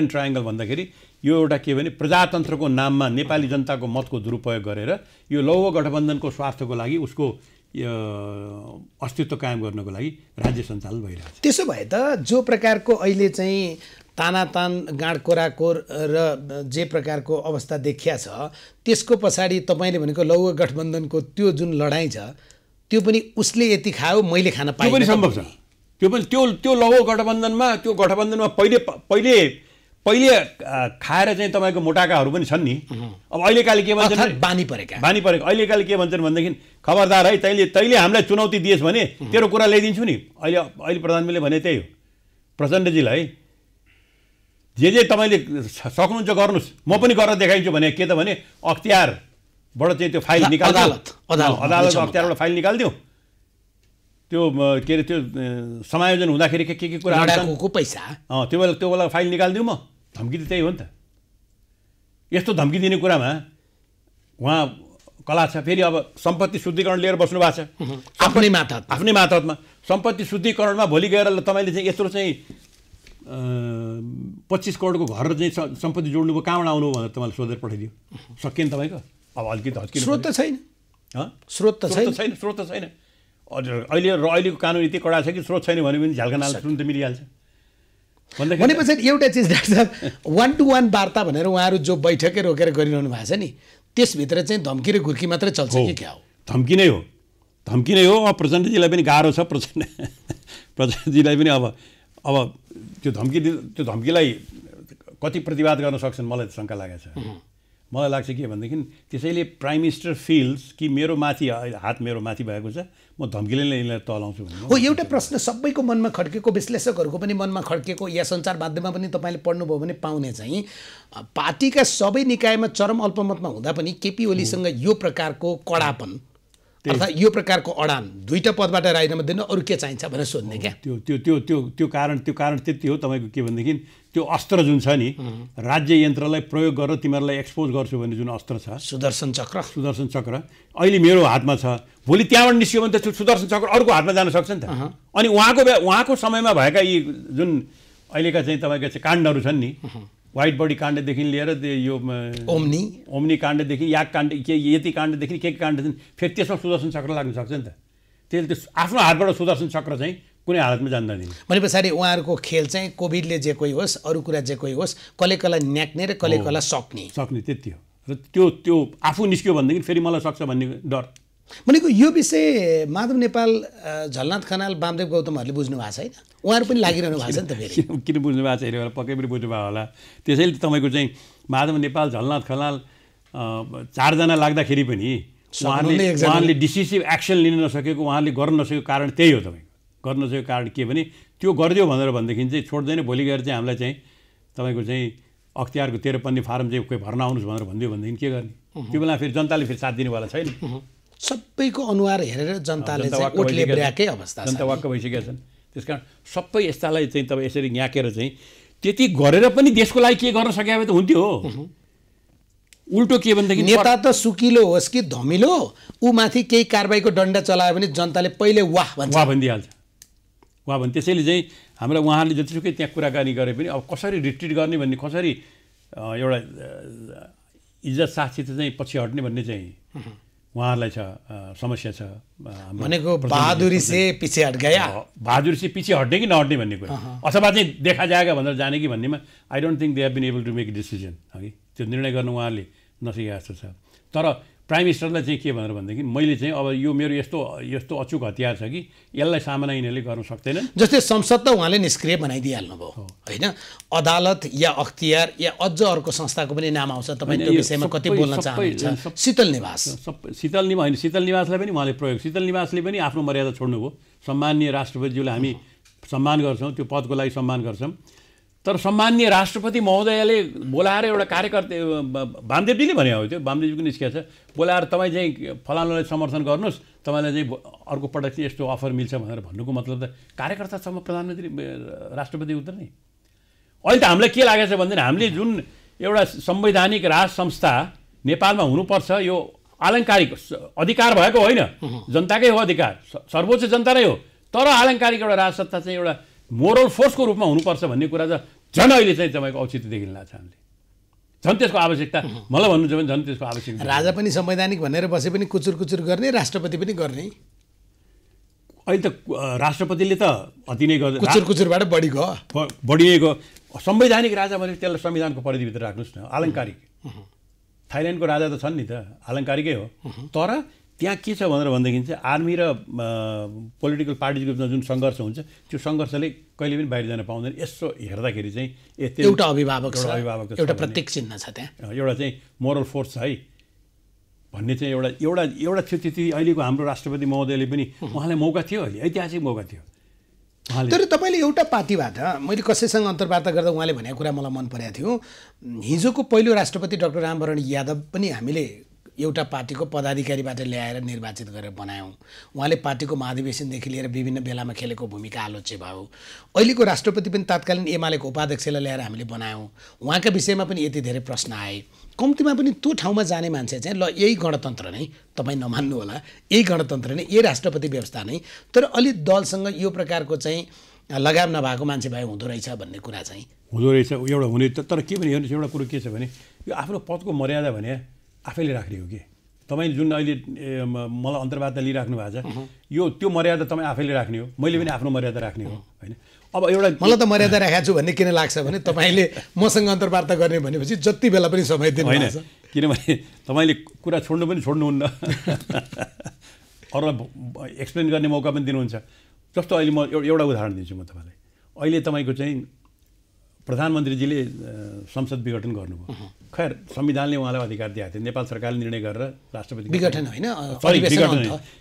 ट्रायङ्गल भन्दाखेरि यो एउटा के भने प्रजातन्त्रको नाममा नेपाली जनताको मतको दुरुपयोग गरेर यो लौह गठबन्धनको स्वार्थको लागि, उसको अस्तित्व कायम गर्नको लागि राज्य सञ्चालन भइरहेको छ। त्यसो भए त जो प्रकारको अहिले चाहिँ तानातान, गाँडकोराकोर र जे प्रकारको अवस्था देखिया छ, त्यसको पछाडि तपाईँले भनेको लौह गठबन्धनको त्यो जुन लडाइँ छ, त्यो पनि उसले यति खायो मैले खान पाएँ, त्यो पनि सम्भव छ। त्यो लौह गठबन्धनमा, त्यो गठबन्धनमा पहिले खाएर चाहिँ तपाईँको मोटाकाहरू पनि छन् नि। अब अहिलेकाले के भन्छन्, बानी परेको अहिलेकाले के भन्छन् भनेदेखि खबरदार है, तैँले हामीलाई चुनौती दिएस् भने तेरो कुरा ल्याइदिन्छु नि। अहिले प्रधानमन्त्रीले भने त्यही हो प्रचण्डजीलाई, जे तपाईँले सक्नुहुन्छ गर्नुहोस्, म पनि गरेर देखाइदिन्छु भने के त भने अख्तियारबाट चाहिँ त्यो फाइल निकाल्दियो, अदालत अख्तियारबाट फाइल निकालिदिउँ, त्यो के अरे त्यो समायोजन हुँदाखेरि के कुरा पैसा त्यो बेला फाइल निकालिदिउँ, म धम्की त त्यही हो नि त। यस्तो धम्की दिने कुरामा उहाँ कला छ। फेरि अब सम्पत्ति शुद्धिकरण लिएर बस्नु भएको छ आफ्नै मातहतमा सम्पत्ति शुद्धिकरणमा भोलि गएर तपाईँले चाहिँ यत्रो चाहिँ 25 करोडको घर चाहिँ सम्पत्ति जोड्नुभयो, कहाँबाट आउनु भनेर तपाईँले सोधेर पठाइदियो, सकिएन तपाईँको। अब अलिकति हच्किनु, स्रोत त छैन, स्रोत त छैन। अहिलेको कानुन यति कडा छ कि स्रोत छैन भने पनि झ्यालका नाल सुन त मिलिहाल्छ। भनेपछि एउटा चिज डाक्टर साहब, 1-to-1 वार्ता भनेर उहाँहरू जो बैठकै रोकेर गरिरहनु भएको छ नि, त्यसभित्र चाहिँ धम्की र घुर्की मात्रै चल्छ कि क्या हो? धम्की नै हो। अब प्रचण्डजीलाई पनि गाह्रो छ, प्रचण्डजीलाई पनि अब त्यो धम्कीलाई कति प्रतिवाद गर्न सक्छन् मलाई शङ्का लागेको छ। मलाई लाग्छ के भनेदेखि त्यसैले प्राइम मिनिस्टर फिल्स कि मेरो हात मेरो माथि भएको छ, म धम्कीले नै यिनलाई तलाउँछु भन्ने हो। एउटा प्रश्न सबैको मनमा खड्केको, विश्लेषकहरूको पनि मनमा खड्केको, या सञ्चार माध्यममा पनि तपाईँले पढ्नुभयो भने पाउने चाहिँ पार्टीका सबै निकायमा चरम अल्पमतमा हुँदा पनि केपी ओलीसँग यो प्रकारको कडापन अर्थात् यो प्रकारको अडान, दुईटा पदबाट राजीनामा दिनु, अरू के चाहिन्छ भनेर सोध्ने क्या। त्यो कारण त्यति हो तपाईँको। के भनेदेखि त्यो अस्त्र जुन छ नि, राज्य यन्त्रलाई प्रयोग गरेर तिमीहरूलाई एक्सपोज गर्छु भन्ने जुन अस्त्र छ, सुदर्शन चक्र अहिले मेरो हातमा छ। भोलि त्यहाँबाट निस्क्यो भने त सुदर्शन चक्र अर्को हातमा जान सक्छ नि त। अनि उहाँको समयमा भएका यी जुन अहिलेका चाहिँ तपाईँका चाहिँ काण्डहरू छन् नि, व्हाइट बडी काण्डदेखि लिएर यो ओम्नी काण्डदेखि याक काण्ड, के यति काण्डदेखि के काण्ड छन्, फेरि त्यसमा सुदर्शन चक्र लाग्न सक्छ नि त। त्यसले त्यो आफ्नो हातबाट सुदर्शन चक्र चाहिँ कुनै हालतमा जान्न दिने। भने पछाडि उहाँहरूको खेल चाहिँ कोभिडले जे कोही होस्, अरू कुरा जे कोही होस्, कसलाई न्याक्ने र कसलाई सक्ने त्यति हो। र त्यो आफू निस्क्यो भनेदेखि फेरि मलाई सक्छ भन्ने डर। भनेको यो विषय माधव नेपाल, झलनाथ खनाल, वामदेव गौतमहरूले बुझ्नु भएको छैन? उहाँहरू पनि लागिरहनु भएको छ नि त। फेरि किन बुझ्नु भएको छैन भने पक्कै पनि बुझ्नु भएको होला। त्यसैले तपाईँको चाहिँ माधव नेपाल, झलनाथ खनाल 4 जना लाग्दाखेरि पनि उहाँले डिसिसिभ एक्सन लिन नसकेको, उहाँले गर्न नसकेको कारण त्यही हो। तपाईँको गर्न नसकेको कारण के भने त्यो गरिदियो भनेदेखि चाहिँ छोड्दैन, भोलि गएर चाहिँ हामीलाई चाहिँ तपाईँको चाहिँ अख्तियारको 13 पन्ने फारम चाहिँ कोही भर्न आउनुहोस् भनेर भनिदियो भनेदेखि के गर्ने? त्यो बेला फेरि जनताले फेरि साथ दिनेवाला छैन। सबैको अनुहार हेरेर जनताले ओठले ब्र्याकै अवस्था छ, जनता वाक्क भइसकेका छन्। त्यस कारण सबै यस्तालाई चाहिँ तपाईँ यसरी न्याकेर चाहिँ त्यति गरेर पनि देशको लागि के गर्न सके भए त हुन्थ्यो। उल्टो के भनेदेखि नेता त सुकिलो होस् कि धमिलो, ऊ माथि केही कारबाहीको डन्डा चलायो भने जनताले पहिले वाह भनिदिइहाल्छ। त्यसैले चाहिँ हामीलाई उहाँहरूले जतिसुकै त्यहाँ कुराकानी गरे पनि अब कसरी रिट्रिट गर्ने भन्ने, कसरी एउटा इज्जत साथसित चाहिँ पछि हट्ने भन्ने चाहिँ उहाँहरूलाई छ, समस्या छ। भनेको बहादुरी से पछि हट गया, बहादुरी से पछि हट्ने कि नहट्ने भन्ने कुरा, अथवा चाहिँ देखा जाएगा भनेर जाने कि भन्नेमा I don't think they have been able to make decision. हगि त्यो निर्णय गर्न उहाँहरूले नसकेका जस्तो छ। तर प्राइम मिनिस्टरलाई चाहिँ के भनेर भनेदेखि मैले चाहिँ अब यो मेरो यस्तो अचुक हतियार छ कि यसलाई सामना यिनीहरूले गर्न सक्दैनन्। जस्तै संसद त उहाँले निष्क्रिय बनाइदिइहाल्नु भयो होइन, अदालत या अख्तियार या अझ अर्को संस्थाको पनि नाम आउँछ। तपाईँ त्यो विषयमा कति बोल्न चाहनुहुन्छ? शीतल निवासलाई पनि उहाँले प्रयोग, शीतल निवासले पनि आफ्नो मर्यादा छोड्नुभयो। सम्माननीय राष्ट्रपतिज्यूलाई हामी सम्मान गर्छौँ, त्यो पदको लागि सम्मान गर्छौँ। तर सम्माननीय राष्ट्रपति महोदयले बोलाएर एउटा कार्यकर्ता, वामदेवजीले भने हो, त्यो वामदेवजीको निस्किया छ, बोलाएर तपाईँ चाहिँ फलानालाई समर्थन गर्नुहोस्, तपाईँलाई चाहिँ अर्को पटक चाहिँ यस्तो अफर मिल्छ भनेर भन्नुको मतलब त कार्यकर्तासम्म प्रधानमन्त्री राष्ट्रपति उत्र नि। अहिले त हामीलाई के लागेको छ भनेदेखि हामीले जुन एउटा संवैधानिक राज संस्था नेपालमा हुनुपर्छ, यो आलङ्कारिक अधिकार भएको होइन, जनताकै हो अधिकार, सर्वोच्च जनता नै हो। तर आलङ्कारिक एउटा राजसत्ता चाहिँ एउटा मोरल फोर्सको रूपमा हुनुपर्छ भन्ने कुरा त झन् अहिले चाहिँ तपाईँको औचित्य देखिन लाग्छ। हामीले झन् त्यसको आवश्यकता, मलाई भन्नुहुन्छ भने झन् त्यसको आवश्यकता। राजा पनि संवैधानिक भनेर बसे पनि कुचुर गर्ने, राष्ट्रपति पनि गर्ने। अहिले त राष्ट्रपतिले त अति नै गर्छ, कुचुरबाट बढी गयो। संवैधानिक राजा भने त्यसलाई संविधानको परिधिभित्र राख्नुहोस् न। आलङ्कारिक थाइल्यान्डको राजा त छन् नि त, आलङ्कारिकै हो। तर त्यहाँ के छ भनेर भनेदेखि चाहिँ आर्मी र पोलिटिकल पार्टीको बिचमा जुन सङ्घर्ष हुन्छ, त्यो सङ्घर्षले कहिले पनि बाहिर जान पाउँदैन। यसो हेर्दाखेरि चाहिँ एउटा अभिभावक एउटा प्रत्येक चिन्ह छ, त्यहाँ एउटा चाहिँ मोरल फोर्स छ है भन्ने चाहिँ एउटा थियो। त्यति अहिलेको हाम्रो राष्ट्रपति महोदयले पनि उहाँलाई मौका थियो, अहिले ऐतिहासिक मौका थियो। तर तपाईँले एउटा पार्टीबाट, मैले कसैसँग अन्तर्वार्ता गर्दा उहाँले भनेको कुरा मलाई मन परेको थियो, हिजोको पहिलो राष्ट्रपति डाक्टर रामवरण यादव पनि हामीले एउटा पार्टीको पदाधिकारीबाट ल्याएर निर्वाचित गरेर बनायौँ। उहाँले पार्टीको महाधिवेशनदेखि लिएर विभिन्न बेलामा खेलेको भूमिका आलोच्य भयो। अहिलेको राष्ट्रपति पनि तत्कालीन एमालेको उपाध्यक्षलाई ल्याएर हामीले बनायौँ। उहाँका विषयमा पनि यति धेरै प्रश्न आए। कम्तीमा पनि त्यो ठाउँमा जाने मान्छे चाहिँ ल यही गणतन्त्र नै, तपाईँ नमान्नु होला, यही गणतन्त्र नै, यही राष्ट्रपति व्यवस्था नै, तर अलि दलसँग यो प्रकारको चाहिँ लगाम नभएको मान्छे भए हुँदो रहेछ भन्ने कुरा चाहिँ हुँदो रहेछ एउटा हुने। तर के भने हेर्नुहोस्, एउटा कुरो के छ भने यो आफ्नो पदको मर्यादा भने आफैले राख्ने हो कि तपाईँले जुन अहिले मलाई अन्तर्वार्ता लिइराख्नु भएको छ यो त्यो मर्यादा तपाईँ आफैले राख्ने हो, मैले पनि आफ्नो मर्यादा राख्ने हो होइन। अब एउटा मलाई त मर्यादा राखेको छु भन्ने किन लाग्छ भने तपाईँले मसँग अन्तर्वार्ता गर्ने भनेपछि जति बेला पनि समय दिनु होइन, भएको छ। किनभने तपाईँले कुरा छोड्नु पनि छोड्नुहुन्न अरूलाई एक्सप्लेन गर्ने मौका पनि दिनुहुन्छ। जस्तो अहिले म एउटा उदाहरण दिन्छु म तपाईँलाई। अहिले तपाईँको चाहिँ प्रधानमन्त्रीजीले संसद विघटन गर्नुभयो। खैर संविधानले उहाँलाई अधिकार दिएको थियो, नेपाल सरकारले निर्णय गरेर राष्ट्रपति विघटन होइन,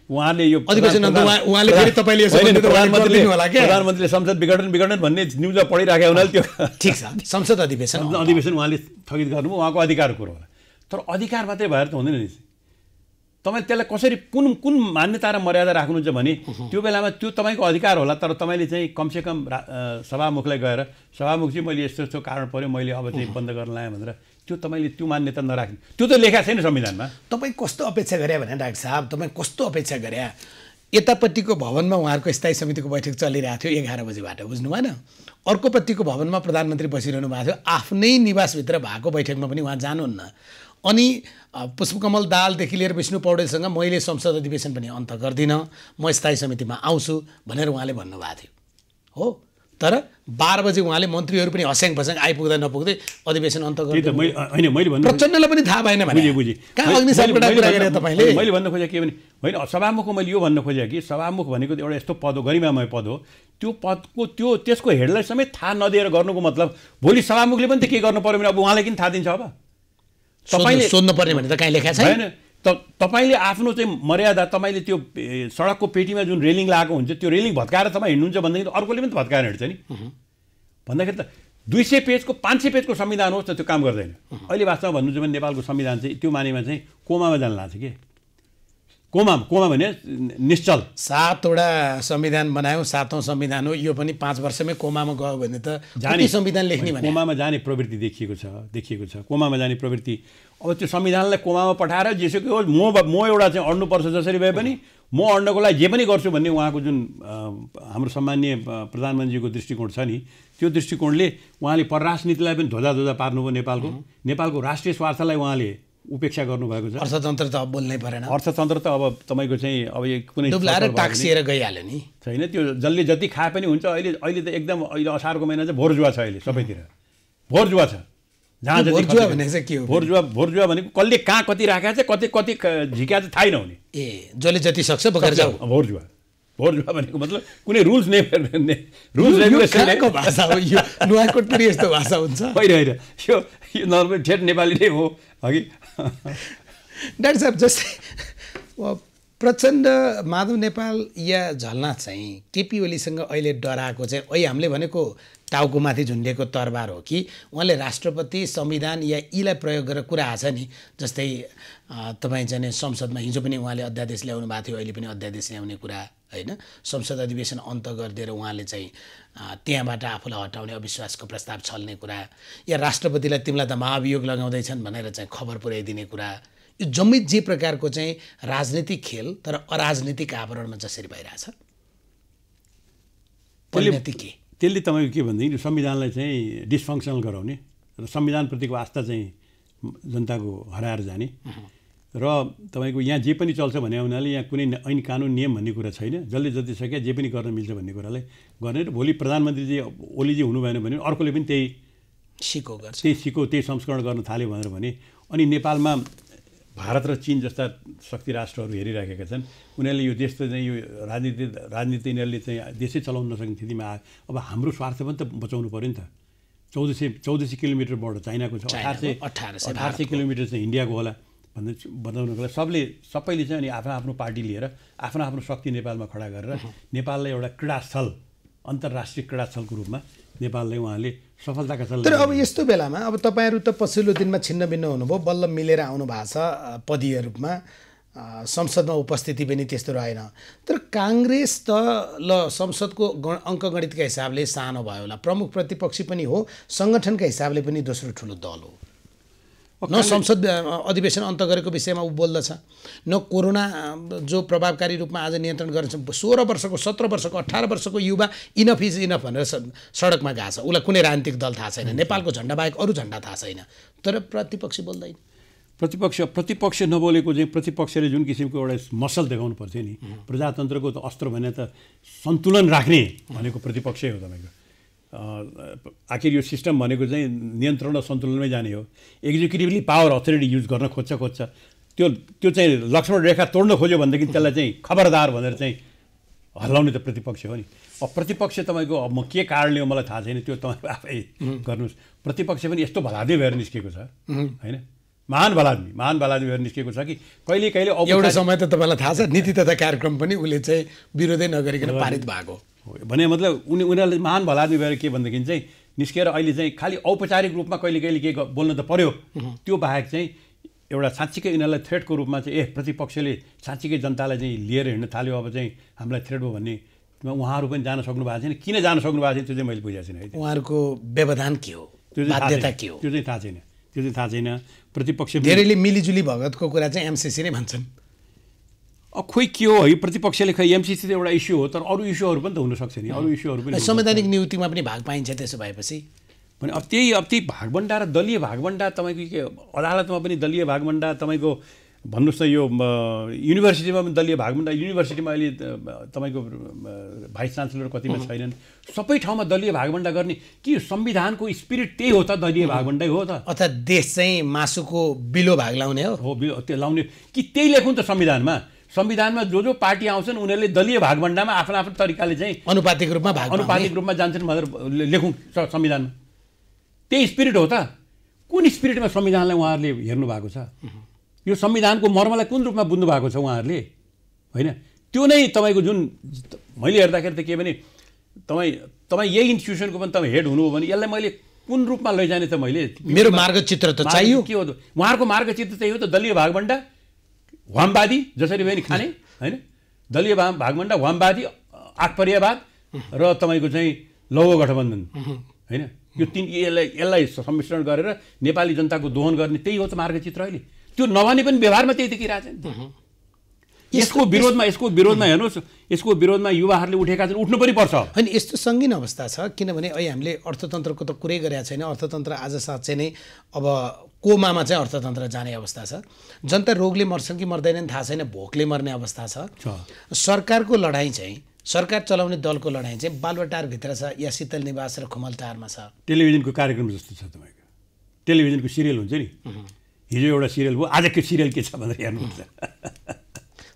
उहाँले यो प्रधानमन्त्रीले संसद विघटन भन्ने न्युजमा पढिराखेको हुनाले त्यो ठिक छ, संसद अधिवेशन उहाँले स्थगित गर्नुभयो, उहाँको अधिकारको कुरो होला। तर अधिकार मात्रै भएर त हुँदैन नि, तपाईँ त्यसलाई कसरी कुन मान्यता र मर्यादा राख्नुहुन्छ भने त्यो बेलामा त्यो तपाईँको अधिकार होला। तर तपाईँले चाहिँ कमसेकम सभामुखलाई गएर सभामुख चाहिँ मैले यस्तो यस्तो कारण पऱ्यो, मैले अब चाहिँ बन्द गर्न लाएँ भनेर त्यो तपाईँले त्यो मान्यता नराख्नु, त्यो त लेखा छैन संविधानमा। तपाईँ कस्तो अपेक्षा गरे भने डाक्टर साहब, तपाईँ कस्तो अपेक्षा गरे? यतापट्टिको भवनमा उहाँहरूको स्थायी समितिको बैठक चलिरहेको थियो 11 बजीबाट, बुझ्नु भएन? अर्कोपट्टिको भवनमा प्रधानमन्त्री बसिरहनु भएको थियो, आफ्नै निवासभित्र भएको बैठकमा पनि उहाँ जानुहुन्न। अनि पुष्पकमल दाहालदेखि लिएर विष्णु पौडेलसँग मैले संसद अधिवेशन पनि अन्त गर्दिनँ, म स्थायी समितिमा आउँछु भनेर उहाँले भन्नुभएको थियो हो। तर 12 बजे उहाँले मन्त्रीहरू पनि हस्याङ फस्याङ आइपुग्दा नपुग्दै अधिवेशन अन्त गर्दै प्रचण्डलाई पनि थाहा भएन भने कहाँ अग्निसापको कुरा गरे तपाईँले? मैले भन्न खोजेँ के भने होइन, सभामुखको मैले यो भन्न खोजेँ कि सभामुख भनेको एउटा यस्तो पद हो, गरिमामय पद हो। त्यो पदको त्यसको हेडलाई समेत थाहा नदिएर गर्नुको मतलब भोलि सभामुखले पनि त के गर्नु पर्यो भने अब उहाँलाई किन थाहा दिन्छ? अब तपाईँले सोध्नु पर्ने भने त कहीँ लेखा छैन। तपाईँले आफ्नो चाहिँ मर्यादा, तपाईँले त्यो सडकको पेटीमा जुन रेलिङ लगाएको हुन्छ त्यो रेलिङ भत्काएर तपाईँ हिँड्नुहुन्छ भनेदेखि अर्कोले पनि त भत्काएर हिँड्छ नि। भन्दाखेरि त 200 पेजको 500 पेजको संविधान होस् त त्यो काम गर्दैन। अहिले वास्तवमा भन्नुहुन्छ भने नेपालको संविधान चाहिँ त्यो मानेमा चाहिँ कोमामा जान लाग्छ कि कोमा भने निश्चल। 7वटा संविधान बनायौँ, 7औं संविधान हो यो पनि 5 वर्षमै कोमामा गयो भने त जाने संविधान लेख्ने भने कोमामा जाने प्रवृत्ति देखिएको छ कोमामा जाने प्रवृत्ति। अब त्यो संविधानलाई कोमामा पठाएर जेसुकै होस् म एउटा चाहिँ अड्नुपर्छ जसरी भए पनि म अड्नको लागि जे पनि गर्छु भन्ने उहाँको जुन हाम्रो सम्माननीय प्रधानमन्त्रीको दृष्टिकोण छ नि, त्यो दृष्टिकोणले उहाँले परराष्ट्र नीतिलाई पनि ध्वजा पार्नुभयो। नेपालको राष्ट्रिय स्वार्थलाई उहाँले उपेक्षा गर्नुभएको छ। अर्थतन्त्र त अब बोल्नै परेन। अर्थतन्त्र त अब तपाईँको चाहिँ अब कुनै दुब्लाएर टाक्सिएर गइहाल्यो नि छैन, त्यो जसले जति खाए पनि हुन्छ। अहिले त एकदम अहिले असारको महिना चाहिँ भोरजुवा छ, अहिले सबैतिर भोरजुवा छ। जहाँ भोरजुवा भने चाहिँ के हो? भोरजुवा भनेको कसले कहाँ कति राखेको छ, कति झिका चाहिँ थाहै नहुने। जसले जति सक्छ बोकेर जाऊ। भोरजुवा भनेको मतलब कुनै रुल्स रेगुलेसनको भाषा हो यो। नुवाकोट पनि यस्तो भाषा हुन्छ? होइन, यो नर्मल ठेट नेपाली नै हो अघि। डाक्टर साहब, जस्तै प्रचण्ड, माधव नेपाल या झलनाथ चाहिँ केपी ओलीसँग अहिले डराएको चाहिँ हामीले भनेको टाउकोमाथि झुन्डिएको तरबार हो कि उहाँले राष्ट्रपति संविधान या यीलाई प्रयोग गरेर कुरा आछ नि? जस्तै तपाईँ चाहिँ संसदमा हिजो पनि उहाँले अध्यादेश ल्याउनु भएको थियो, अहिले पनि अध्यादेश ल्याउने कुरा होइन, संसद अधिवेशन अन्त गरिदिएर उहाँले चाहिँ त्यहाँबाट आफूलाई हटाउने अविश्वासको प्रस्ताव छल्ने कुरा, या राष्ट्रपतिलाई तिमीलाई त महाभियोग लगाउँदैछन् भनेर चाहिँ खबर पुर्याइदिने कुरा, यो जम्मै जे प्रकारको चाहिँ राजनीतिक खेल तर अराजनीतिक आवरणमा जसरी भइरहेछ परिणति के? त्यसले तपाईँको के भनेदेखि संविधानलाई चाहिँ डिसफङ्सनल गराउने र संविधानप्रतिको आस्था चाहिँ जनताको हराएर जाने र तपाईँको यहाँ जे पनि चल्छ भने हुनाले यहाँ कुनै ऐन कानुन नियम भन्ने कुरा छैन। जसले जति सक्यो जे पनि गर्न मिल्छ भन्ने कुरालाई गर्ने र भोलि प्रधानमन्त्रीजी ओलीजी हुनु भएन भने अर्कोले पनि त्यही सिको त्यही संस्करण गर्न थाल्यो भनेर भने अनि नेपालमा भारत र चीन जस्ता शक्ति राष्ट्रहरू हेरिराखेका छन्। उनीहरूले यो देश त चाहिँ यो राजनीति यिनीहरूले चाहिँ देशै चलाउन नसक्ने स्थितिमा आयो। अब हाम्रो स्वार्थ पनि त बचाउनु पऱ्यो नि त। 1400 किलोमिटर बोर्डर चाइनाको छ, 1800 किलोमिटर चाहिँ इन्डियाको होला भन्ने बताउनुको लागि सबैले चाहिँ अनि आफ्नो पार्टी लिएर आफ्नो शक्ति नेपालमा खडा गरेर नेपाललाई एउटा क्रीडास्थल, अन्तर्राष्ट्रिय क्रीडास्थलको रूपमा नेपाललाई उहाँले सफलताका साथ। तर अब यस्तो बेलामा अब तपाईँहरू त पछिल्लो दिनमा छिन्नभिन्न हुनुभयो, बल्ल मिलेर आउनु भएको छ पदीय रूपमा, संसदमा उपस्थिति पनि त्यस्तो रहेन। तर काङ्ग्रेस त ल संसदको अङ्कगणितका हिसाबले सानो भयो होला, प्रमुख प्रतिपक्षी पनि हो, सङ्गठनका हिसाबले पनि दोस्रो ठुलो दल हो। न संसद अधिवेशन अन्त गरेको विषयमा ऊ बोल्दछ, न कोरोना जो प्रभावकारी रूपमा आज नियन्त्रण गर्छ। 16 वर्षको 17 वर्षको 18 वर्षको युवा इनफ इज इनफ भनेर सडकमा गएको छ। उसलाई कुनै राजनीतिक दल थाहा छैन, नेपालको झन्डा बाहेक अरू झन्डा थाहा छैन, तर प्रतिपक्षी बोल्दैन। प्रतिपक्ष नबोलेको चाहिँ प्रतिपक्षले जुन किसिमको एउटा मसल देखाउनु पर्थ्यो नि, प्रजातन्त्रको त अस्त्र भने त सन्तुलन राख्ने भनेको प्रतिपक्षै हो तपाईँको। आखिर यो सिस्टम भनेको चाहिँ नियन्त्रण र सन्तुलनमै जाने हो। एक्जिक्युटिभली पावर अथोरिटी युज गर्न खोज्छ त्यो चाहिँ लक्ष्मण रेखा तोड्न खोज्यो भनेदेखि त्यसलाई चाहिँ खबरदार भनेर चाहिँ हल्लाउने त प्रतिपक्ष हो नि। अब प्रतिपक्ष तपाईँको अब म के कारणले हो मलाई थाहा छैन, त्यो तपाईँ आफै गर्नुहोस्। प्रतिपक्ष पनि यस्तो भलादमी भएर निस्केको छ होइन, महान भलादमी भएर निस्केको छ कि कहिले एउटा समय त तपाईँलाई थाहा छ नीति तथा कार्यक्रम पनि उसले चाहिँ विरोधै नगरिकन पारित भएको भने मतलब उनीहरूले महान भलादमी भएर के भनेदेखि चाहिँ निस्केर अहिले चाहिँ खालि औपचारिक रूपमा कहिले के बोल्न त पर्यो, त्यो बाहेक चाहिँ एउटा साँच्चीकै यिनीहरूलाई थ्रेटको रूपमा चाहिँ प्रतिपक्षले साँच्चीकै जनतालाई चाहिँ लिएर हिँड्न थाल्यो, अब चाहिँ हामीलाई थ्रेट हो भन्ने उहाँहरू पनि जान सक्नु भएको छैन। किन जान सक्नु भएको छैन त्यो चाहिँ मैले बुझेको छैन है। उहाँहरूको व्यवधान के हो, बाध्यता के हो, त्यो चाहिँ थाहा छैन। प्रतिपक्ष धेरैले मिलिजुली भगतको कुरा चाहिँ एमसिसी नै भन्छन्। अब खोइ के हो है, प्रतिपक्षले खै एमसिसी त एउटा इस्यु हो, तर अरू इस्युहरू पनि त हुनसक्छ नि, अरू इस्युहरू पनि। संवैधानिक नियुक्तिमा पनि भाग पाइन्छ त्यसो भएपछि भने अब त्यही भागबन्डा र दलीय भागबन्डा तपाईँको के अदालतमा पनि दलीय भागबन्डा, तपाईँको भन्नुहोस् न यो युनिभर्सिटीमा पनि दलीय भागबन्डा। युनिभर्सिटीमा अहिले तपाईँको भाइस चान्सलर कतिमा छैनन्, सबै ठाउँमा दलीय भागबन्डा गर्ने कि संविधानको स्पिरिट त्यही हो त, दलीय भागबन्डै हो त। अर्थात् देश चाहिँ मासुको बिलो भाग लाउने हो त्यो लाउने कि त्यही लेखौँ त संविधानमा जो पार्टी आउँछन् उनीहरूले दलीय भागबन्डामा आफ्नो आफ्नो तरिकाले चाहिँ अनुपातिक रूपमा जान्छन् भनेर लेखौँ संविधानमा। त्यही स्पिरिट हो त। कुन स्पिरिटमा संविधानलाई उहाँहरूले हेर्नु भएको छ? यो संविधानको मर्मलाई कुन रूपमा बुझ्नु भएको छ उहाँहरूले होइन? त्यो नै तपाईँको जुन मैले हेर्दाखेरि त के भने तपाईँ यही इन्स्टिट्युसनको पनि तपाईँ हेड हुनु हो भने यसलाई मैले कुन रूपमा लैजाने त मैले मेरो मार्गचित्र त चाहियो। के हो उहाँहरूको मार्गचित्र चाहिँ हो त दलीय भागबन्डा, वामवादी जसरी पनि खाने होइन, दलीय भागबन्डा, वामवादी, आठपरियावाद र तपाईँको चाहिँ लौह गठबन्धन होइन, यो यसलाई सम्मिश्रण गरेर नेपाली जनताको दोहन गर्ने त्यही हो त मार्गचित्र। अहिले त्यो नभने पनि व्यवहारमा त्यही देखिरहेछ नि। यसको विरोधमा हेर्नुहोस्, यसको विरोधमा युवाहरूले उठेका छन्, उठ्नु पनि पर्छ। होइन यस्तो सङ्गीन अवस्था छ किनभने अहिले हामीले अर्थतन्त्रको त कुरै गरेका छैन। अर्थतन्त्र आज साँच्चै नै अब कोमामा चाहिँ अर्थतन्त्र जाने अवस्था छ। जनता रोगले मर्छन् कि मर्दैनन् थाहा छैन, भोकले मर्ने अवस्था छ। सरकारको लडाइँ चाहिँ सरकार चलाउने दलको लडाइँ चाहिँ बालुवाटारभित्र छ या शीतल निवास र खुमलटारमा छ। टेलिभिजनको कार्यक्रम जस्तो छ तपाईँको, टेलिभिजनको सिरियल हुन्छ नि, हिजो एउटा सिरियल भयो, आजको सिरियल के छ भनेर हेर्नुहुन्छ।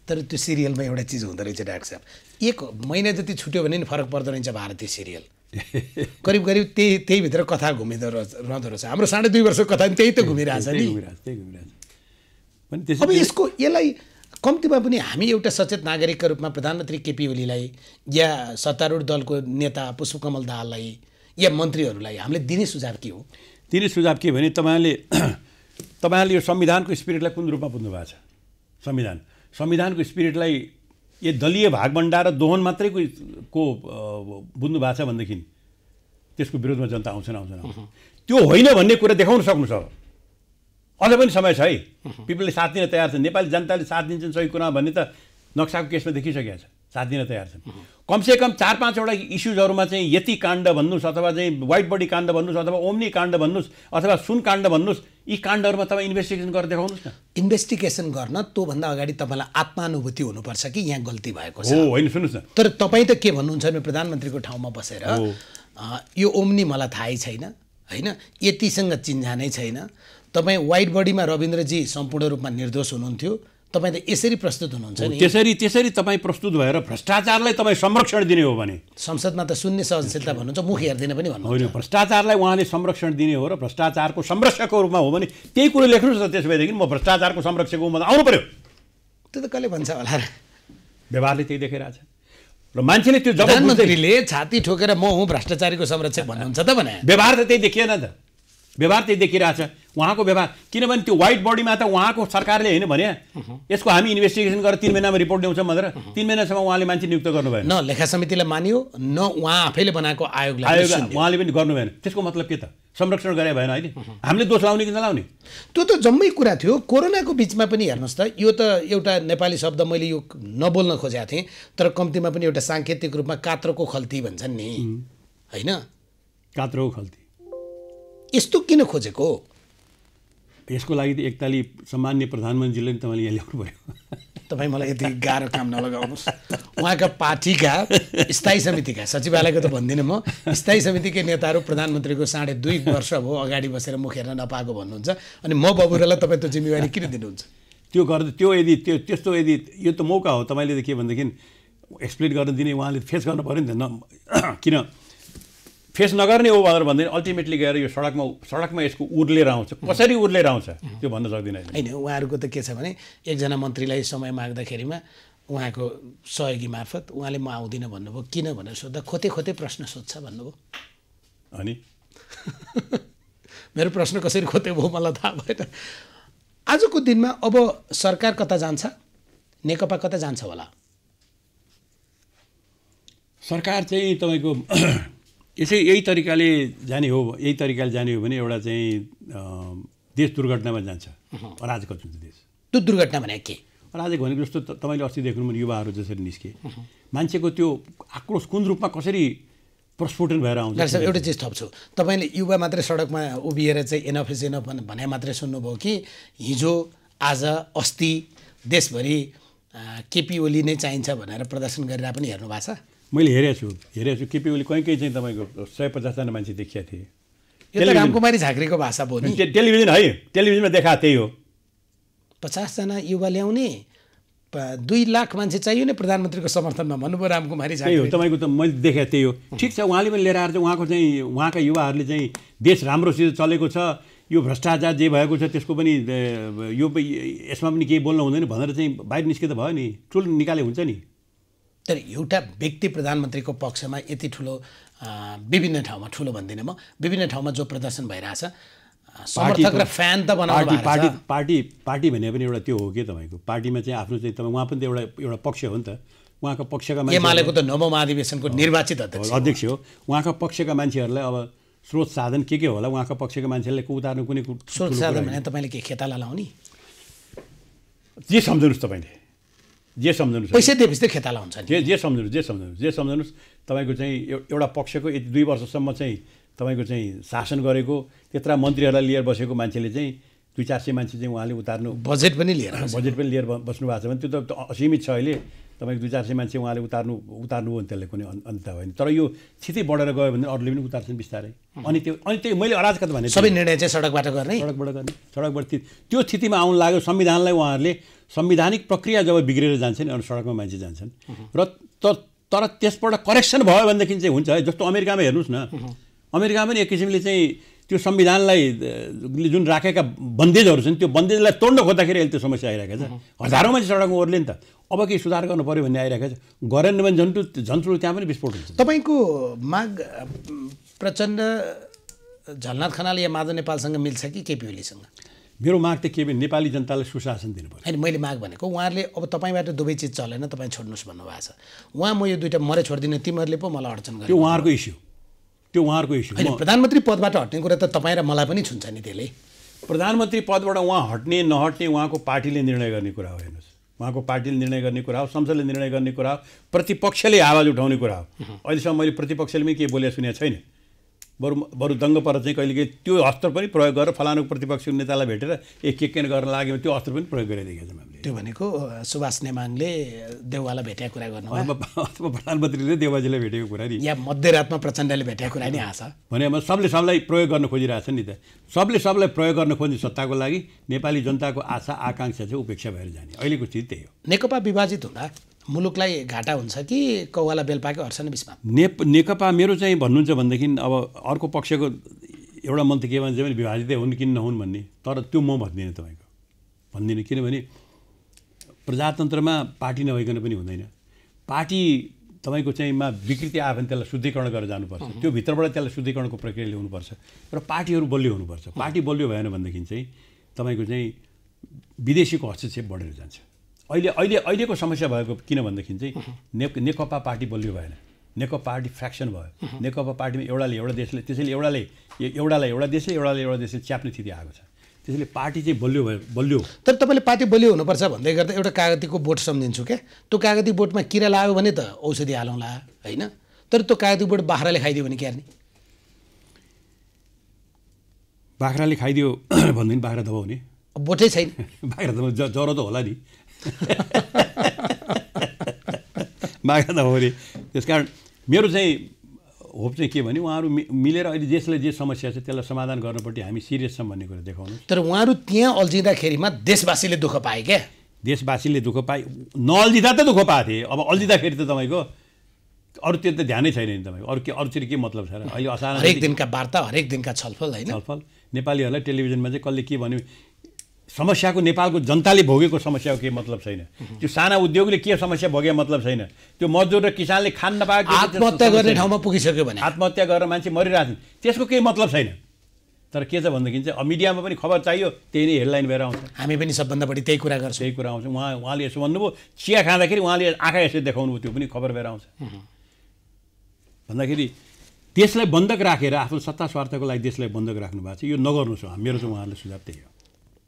तर त्यो सिरियलमा एउटा चिज हुँदो रहेछ डाक्टर साहब, 1 महिना जति छुट्यो भने नि फरक पर्दो रहेछ भारतीय सिरियल। करिब त्यही भित्र कथा घुमिँदो रहँदो रहेछ। हाम्रो 2.5 वर्षको कथा त्यही त घुमिरहेछ नि। अब यसलाई कम्तीमा पनि हामी एउटा सचेत नागरिकका रूपमा प्रधानमन्त्री केपी ओलीलाई या सत्तारूढ दलको नेता पुष्पकमल दाहाललाई या मन्त्रीहरूलाई हामीले दिने सुझाव के हो? दिने सुझाव के भने तपाईँहरूले यो संविधानको स्पिरिटलाई कुन रूपमा बुझ्नु भएको छ? संविधानको स्पिरिटलाई यो दलीय भागबन्डा र दोहन मात्रै को बुझ्नु भएको छ भनेदेखि त्यसको विरोधमा जनता आउँछन्। त्यो होइन भन्ने कुरा देखाउन सक्नु छ। अझ पनि समय छ है, पिपलले साथ दिन तयार छन्, नेपाली जनताले साथ दिन्छन् सही कुरा भन्ने त नक्साको केसमा देखिसकेको छ, साथ दिन तयार छन्। कमसेकम 4-5वटा इस्युजहरूमा चाहिँ यति काण्ड भन्नुहोस् अथवा चाहिँ व्हाइट बडी काण्ड भन्नुहोस् अथवा ओम्नी काण्ड भन्नुहोस् अथवा सुन काण्ड भन्नुहोस्, यी काण्डहरूमा तपाईँ इन्भेस्टिगेसन गरेर देखाउनुहोस् न। इन्भेस्टिगेसन गर्न त्योभन्दा अगाडि तपाईँलाई आत्मानुभूति हुनुपर्छ कि यहाँ गल्ती भएको छ। हो होइन, सुन्नुहोस् न, तर तपाईँ त के भन्नुहुन्छ भने प्रधानमन्त्रीको ठाउँमा बसेर यो ओम्नी मलाई थाहै छैन होइन, यतिसँग चिन्जानै छैन, तपाईँ व्हाइट बडीमा रविन्द्रजी सम्पूर्ण रूपमा निर्दोष हुनुहुन्थ्यो, तपाईँ त यसरी प्रस्तुत हुनुहुन्छ नि। त्यसरी तपाईँ प्रस्तुत भएर भ्रष्टाचारलाई तपाईँ संरक्षण दिने हो भने संसदमा त शून्य सहनशीलता भन्नुहुन्छ, मुख हेर्दैन पनि भन्नुहुन्छ। होइन, भ्रष्टाचारलाई उहाँले संरक्षण दिने हो र भ्रष्टाचारको संरक्षकको रूपमा हो भने त्यही कुरो लेख्नुहोस् न। त्यसो भएदेखि म भ्रष्टाचारको संरक्षक हुँ आउनु पर्यो। त्यो त कसले भन्छ होला र? व्यवहारले त्यही देखाइरहेछ र मान्छेले त्यो प्रधानमन्त्रीले छाती ठोकेर म हुँ भ्रष्टाचारीको संरक्षक भन्नुहुन्छ त भने व्यवहार त त्यही देखिएन त। व्यवहार त्यही देखिरहेछ उहाँको व्यवहार। किनभने त्यो व्हाइट बडीमा त उहाँको सरकारले होइन भने यसको हामी इन्भेस्टिगेसन गरेर 3 महिनामा रिपोर्ट ल्याउँछौँ भनेर 3 महिनासम्म उहाँले मान्छे नियुक्त गर्नु भएन। न लेखा समितिले मान्यो न उहाँ आफैले बनाएको आयोगले उहाँले पनि गर्नु भएन। त्यसको मतलब के त? संरक्षण गरे भएन अहिले हामीले दोष लाउने कि नलाउने? त्यो त जम्मै कुरा थियो। कोरोनाको बिचमा पनि हेर्नुहोस् त, यो त एउटा नेपाली शब्द मैले यो नबोल्न खोजेको थिएँ, तर कम्तीमा पनि एउटा साङ्केतिक रूपमा कात्रोको खल्ती भन्छन् नि, होइन? कात्रोको खल्ती यस्तो किन खोजेको? यसको लागि त एकताली सम्मान्य प्रधानमन्त्रीले नि तपाईँले यहाँ ल्याउनु पऱ्यो। तपाईँ मलाई यति गाह्रो काम नलगाउनुहोस्। उहाँका पार्टीका स्थायी समितिका, सचिवालयको त भन्दिनँ म, स्थायी समितिकै नेताहरू प्रधानमन्त्रीको 2.5 वर्ष भयो अगाडि बसेर मुख हेर्न नपाएको भन्नुहुन्छ, अनि म बबुरालाई तपाईँ त्यो जिम्मेवारी किन दिनुहुन्छ? त्यो गर्दा त्यो यदि त्यस्तो यदि यो त मौका हो तपाईँले त के भनेदेखि एक्सप्लेन गर्न दिने, उहाँले फेस गर्नु पऱ्यो नि त। किन फेस नगर्ने हो भनेर भन्दैन, अल्टिमेटली गएर यो सडकमा यसको उर्लेर आउँछ। कसरी उर्लेर आउँछ त्यो भन्न सक्दिनँ होइन। उहाँहरूको त के छ भने एकजना मन्त्रीलाई समय माग्दाखेरिमा उहाँको सहयोगी मार्फत उहाँले म आउँदिनँ भन्नुभयो। किन भनेर सोद्धा खोते प्रश्न सोध्छ भन्नुभयो। अनि मेरो प्रश्न कसरी खोते भयो मलाई थाहा भएन। आजको दिनमा अब सरकार कता जान्छ? नेकपा कता जान्छ होला? सरकार चाहिँ तपाईँको यही तरिकाले जाने हो भने एउटा चाहिँ देश दुर्घटनामा जान्छ। अराजक हुन्छ देश। त्यो दुर्घटना भने के? अराजक भनेको जस्तो तपाईँले अस्ति देख्नु भने युवाहरू जसरी निस्के, मान्छेको त्यो आक्रोश कुन रूपमा कसरी प्रस्फुटन भएर आउँछ। एउटा चिज थप्छु, तपाईँले युवा मात्रै सडकमा उभिएर चाहिँ एनफ इज एनफ भने मात्रै सुन्नुभयो कि हिजो आज अस्ति देशभरि केपी ओली नै चाहिन्छ भनेर प्रदर्शन गरेर पनि हेर्नु भएको छ? मैले हेरेको छु केपी ओली कहीँ चाहिँ तपाईँको 150जना मान्छे देखिया थिए। यो त रामकुमारी झाँक्रीको भाषा भयो नि। टेलिभिजन है, टेलिभिजनमा देखाएको त्यही हो। 50 जना युवा ल्याउने 2 लाख मान्छे चाहियो नि प्रधानमन्त्रीको समर्थनमा भन्नुभयो रामकुमारी झाँक्री। त्यही हो, तपाईँको त मैले देखेँ त्यही हो। ठिक छ, उहाँले पनि लिएर आएर चाहिँ उहाँका युवाहरूले चाहिँ देश राम्रोसित चलेको छ, यो भ्रष्टाचार जे भएको छ त्यसको पनि यो यसमा पनि केही बोल्नु हुँदैन भनेर चाहिँ बाहिर निस्के त भयो नि, ठुलो निकाले हुन्छ नि। तर एउटा व्यक्ति प्रधानमन्त्रीको पक्षमा यति ठुलो विभिन्न ठाउँमा, ठुलो भन्दिनँ म, विभिन्न ठाउँमा जो प्रदर्शन भइरहेछ, समर्थक र फ्यान त बनाउनु भएको छ। पार्टी भने पनि एउटा त्यो हो कि तपाईँको पार्टीमा चाहिँ आफ्नो चाहिँ तपाईँ उहाँ पनि त एउटा पक्ष हो नि त। उहाँको पक्षका मान्छे एमालेको त 9औं महाधिवेशनको निर्वाचित अध्यक्ष हो। उहाँका पक्षका मान्छेहरूलाई अब स्रोत साधन के होला, उहाँका पक्षका मान्छेलाई उतार्नु कुनै स्रोत साधन भने तपाईँले के खेताला लाउने? जे सम्झनुहोस् तपाईँले, जे सम्झनुहोस्, पैसा दिएपछि खेताला हुन्छ नि। जे सम्झनुहोस् तपाईँको चाहिँ एउटा पक्षको 2 वर्षसम्म चाहिँ तपाईँको चाहिँ शासन गरेको त्यत्रा मन्त्रीहरूलाई लिएर बसेको मान्छेले चाहिँ 200-400 मान्छे चाहिँ उहाँले उतार्नु, बजेट पनि लिएर बस्नु भएको छ भने त्यो त असीमित छ। अहिले तपाईँको 200-400 मान्छे उहाँले उतार्नुभयो भने त्यसले कुनै अन्त होइन। तर यो स्थिति बढेर गयो भने अरूले पनि उतार्छन् बिस्तारै। अनि त्यही मैले अराजकता भने सबै निर्णय चाहिँ सडकबाट गर्ने, त्यो स्थितिमा आउनु लाग्यो। संविधानलाई उहाँहरूले संवैधानिक प्रक्रिया जब बिग्रेर जान्छ नि अनि सडकमा मान्छे जान्छन् र तर त्यसबाट करेक्सन भयो भनेदेखि चाहिँ हुन्छ है। जस्तो अमेरिकामा हेर्नुहोस् न, अमेरिकामा पनि एक किसिमले चाहिँ त्यो संविधानलाई जुन राखेका बन्देजहरू छन् त्यो बन्देजलाई तोड्न खोज्दाखेरि अहिले त्यो समस्या आइरहेको छ। हजारौँ मान्छे सडकमा ओर्ले नि त, अब केही सुधार गर्नु पऱ्यो भन्ने आइरहेको छ। गरेन भने झन्ठुलो त्यहाँ पनि विस्फोट हुन्छ। तपाईँको माग प्रचण्ड, झलनाथ खनाल या माधव नेपालसँग मिल्छ कि केपी ओलीसँग? मेरो माग त के भने नेपाली जनतालाई सुशासन दिनु पर्छ। होइन, मैले माग भनेको उहाँहरूले अब तपाईँबाट दुवै चिज चलेन, तपाईँ छोड्नुहोस् भन्नुभएको छ। उहाँ म यो दुईवटा मरे छोड्दिनँ, तिमीहरूले पो मलाई अडचन गर्यो, त्यो उहाँहरूको इस्यु। होइन, प्रधानमन्त्री पदबाट हट्ने कुरा त तपाईँ र मलाई पनि छुन्छ नि। त्यसले प्रधानमन्त्री पदबाट उहाँ हट्ने नहट्ने उहाँको पार्टीले निर्णय गर्ने कुरा हो। हेर्नुहोस्, उहाँको पार्टीले निर्णय गर्ने कुरा हो, संसदले निर्णय गर्ने कुरा हो, प्रतिपक्षले आवाज उठाउने कुरा हो। अहिलेसम्म मैले प्रतिपक्षले पनि केही बोलेको सुनेको छैन। बरु दङ्ग पर चाहिँ कहिलेकाहीँ त्यो अस्त्र पनि प्रयोग गरेर फलानुको प्रतिपक्षी नेतालाई भेटेर के गर्न लाग्यो भने त्यो अस्त्र पनि प्रयोग गरिदिएको छ हामीले। त्यो भनेको सुभाष नेमाङले देउवालाई भेटेको कुरा गर्नु, अथवा प्रधानमन्त्रीले देउवाजीलाई भेटेको कुरा नि, या मध्यरातमा प्रचण्डले भेटेको कुरा नि आछ भने अब सबलाई प्रयोग गर्न खोजिरहेछ नि त। सबलाई प्रयोग गर्न खोज्ने सत्ताको लागि नेपाली जनताको आशा आकाङ्क्षा चाहिँ उपेक्षा भएर जाने अहिलेको स्थिति त्यही हो। नेकपा विभाजित हुँदा मुलुकलाई घाटा हुन्छ कि कौवाला बेलपाको हर्षण विस्मा? नेकपा मेरो चाहिँ भन्नुहुन्छ भनेदेखि अब अर्को पक्षको एउटा मन्त्री के भन्छ भने विभाजितै हुन् कि नहुन् भन्ने, तर त्यो म भन्दिनँ, तपाईँको भन्दिनँ। किनभने प्रजातन्त्रमा पार्टी नभइकन पनि हुँदैन। पार्टी तपाईँको चाहिँ विकृति आयो भने त्यसलाई शुद्धिकरण गरेर जानुपर्छ। त्यो भित्रबाट त्यसलाई शुद्धिकरणको प्रक्रिया ल्याउनुपर्छ र पार्टीहरू बलियो हुनुपर्छ। पार्टी बलियो भएन भनेदेखि चाहिँ तपाईँको चाहिँ विदेशीको हस्तक्षेप बढेर जान्छ। अहिलेको समस्या भएको किन भनेदेखि चाहिँ नेकपा पार्टी बलियो भएन, नेकपा पार्टी फ्र्याक्सन भयो। नेकपा पार्टीमा एउटाले एउटा देशले, त्यसैले एउटालाई एउटा देशले, एउटाले एउटा देशले च्याप्ने स्थिति आएको छ। त्यसैले पार्टी चाहिँ बलियो। तर तपाईँले पार्टी बलियो हुनुपर्छ भन्दै गर्दा एउटा कागतीको बोट सम्झिन्छु क्या। त्यो कागती बोटमा किरा लाग्यो भने त औषधि हालौँला होइन, तर त्यो कागती बोट बाख्राले खाइदियो भने क्यार्ने? बाख्राले खाइदियो भनेदेखि बाख्रा दबाउने बोटै छैन। बाख्रा दबाउने ज्वरो त होला नि बाख्रा दबाउने। त्यसकारण मेरो चाहिँ होप चाहिँ के भने उहाँहरू मिलेर अहिले देशलाई जे समस्या छ त्यसलाई समाधान गर्नपट्टि हामी सिरियस छौँ भन्ने कुरा देखाउनु। तर उहाँहरू त्यहाँ अल्झिँदाखेरिमा देशवासीले दुःख पाए क्या। देशवासीले दुःख पाए, नअल्झिँदा त दुःख पाएको थिए। अब अल्झिँदाखेरि त तपाईँको अरूतिर त ध्यानै छैन नि तपाईँको। अरूतिर के मतलब छ र? अहिले असार हरेक दिनका वार्ता, हरेक दिनका छलफल होइन, छलफल। नेपालीहरूलाई टेलिभिजनमा चाहिँ कसले के भन्यो, समस्याको नेपालको जनताले भोगेको समस्याको केही मतलब छैन। त्यो साना उद्योगले के समस्या भोगे मतलब छैन। त्यो मजदुर र किसानले खान नपाएको, आत्महत्या गर्ने ठाउँमा पुगिसक्यो भने, आत्महत्या गरेर मान्छे मरिरहेछन्, त्यसको केही मतलब छैन। तर के छ भनेदेखि चाहिँ मिडियामा पनि खबर चाहियो, त्यही नै हेडलाइन भएर आउँछ। हामी पनि सबभन्दा बढी त्यही कुरा गर्छौँ। त्यही कुरा आउँछ। उहाँले यसो भन्नुभयो, चिया खाँदाखेरि उहाँले आँखा यसो देखाउनु, त्यो पनि खबर भएर आउँछ। भन्दाखेरि देशलाई बन्धक राखेर आफ्नो सत्ता स्वार्थको लागि देशलाई बन्धक राख्नु भएको छ। यो नगर्नुहोस्। मेरो चाहिँ उहाँहरूले सुझाव त्यही हो।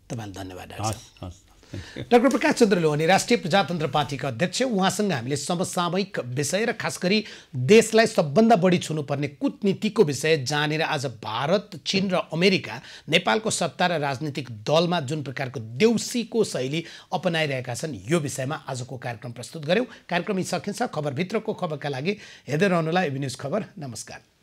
तपाईँलाई धन्यवाद। हस्। डाक्टर प्रकाश चन्द्र लोहनी राष्ट्रिय प्रजातन्त्र पार्टीका अध्यक्ष, उहाँसँग हामीले समसामयिक विषय र खास गरी देशलाई सबभन्दा बढी छुनुपर्ने कूटनीतिको विषय जानेर आज भारत, चीन र अमेरिका नेपालको सत्ता र राजनीतिक दलमा जुन प्रकारको देउसीको शैली अपनाइरहेका छन् यो विषयमा आजको कार्यक्रम प्रस्तुत गऱ्यौँ। कार्यक्रम यी सकिन्छ। खबरभित्रको खबरका लागि हेर्दै रहनुहोला एबी न्युज खबर। नमस्कार।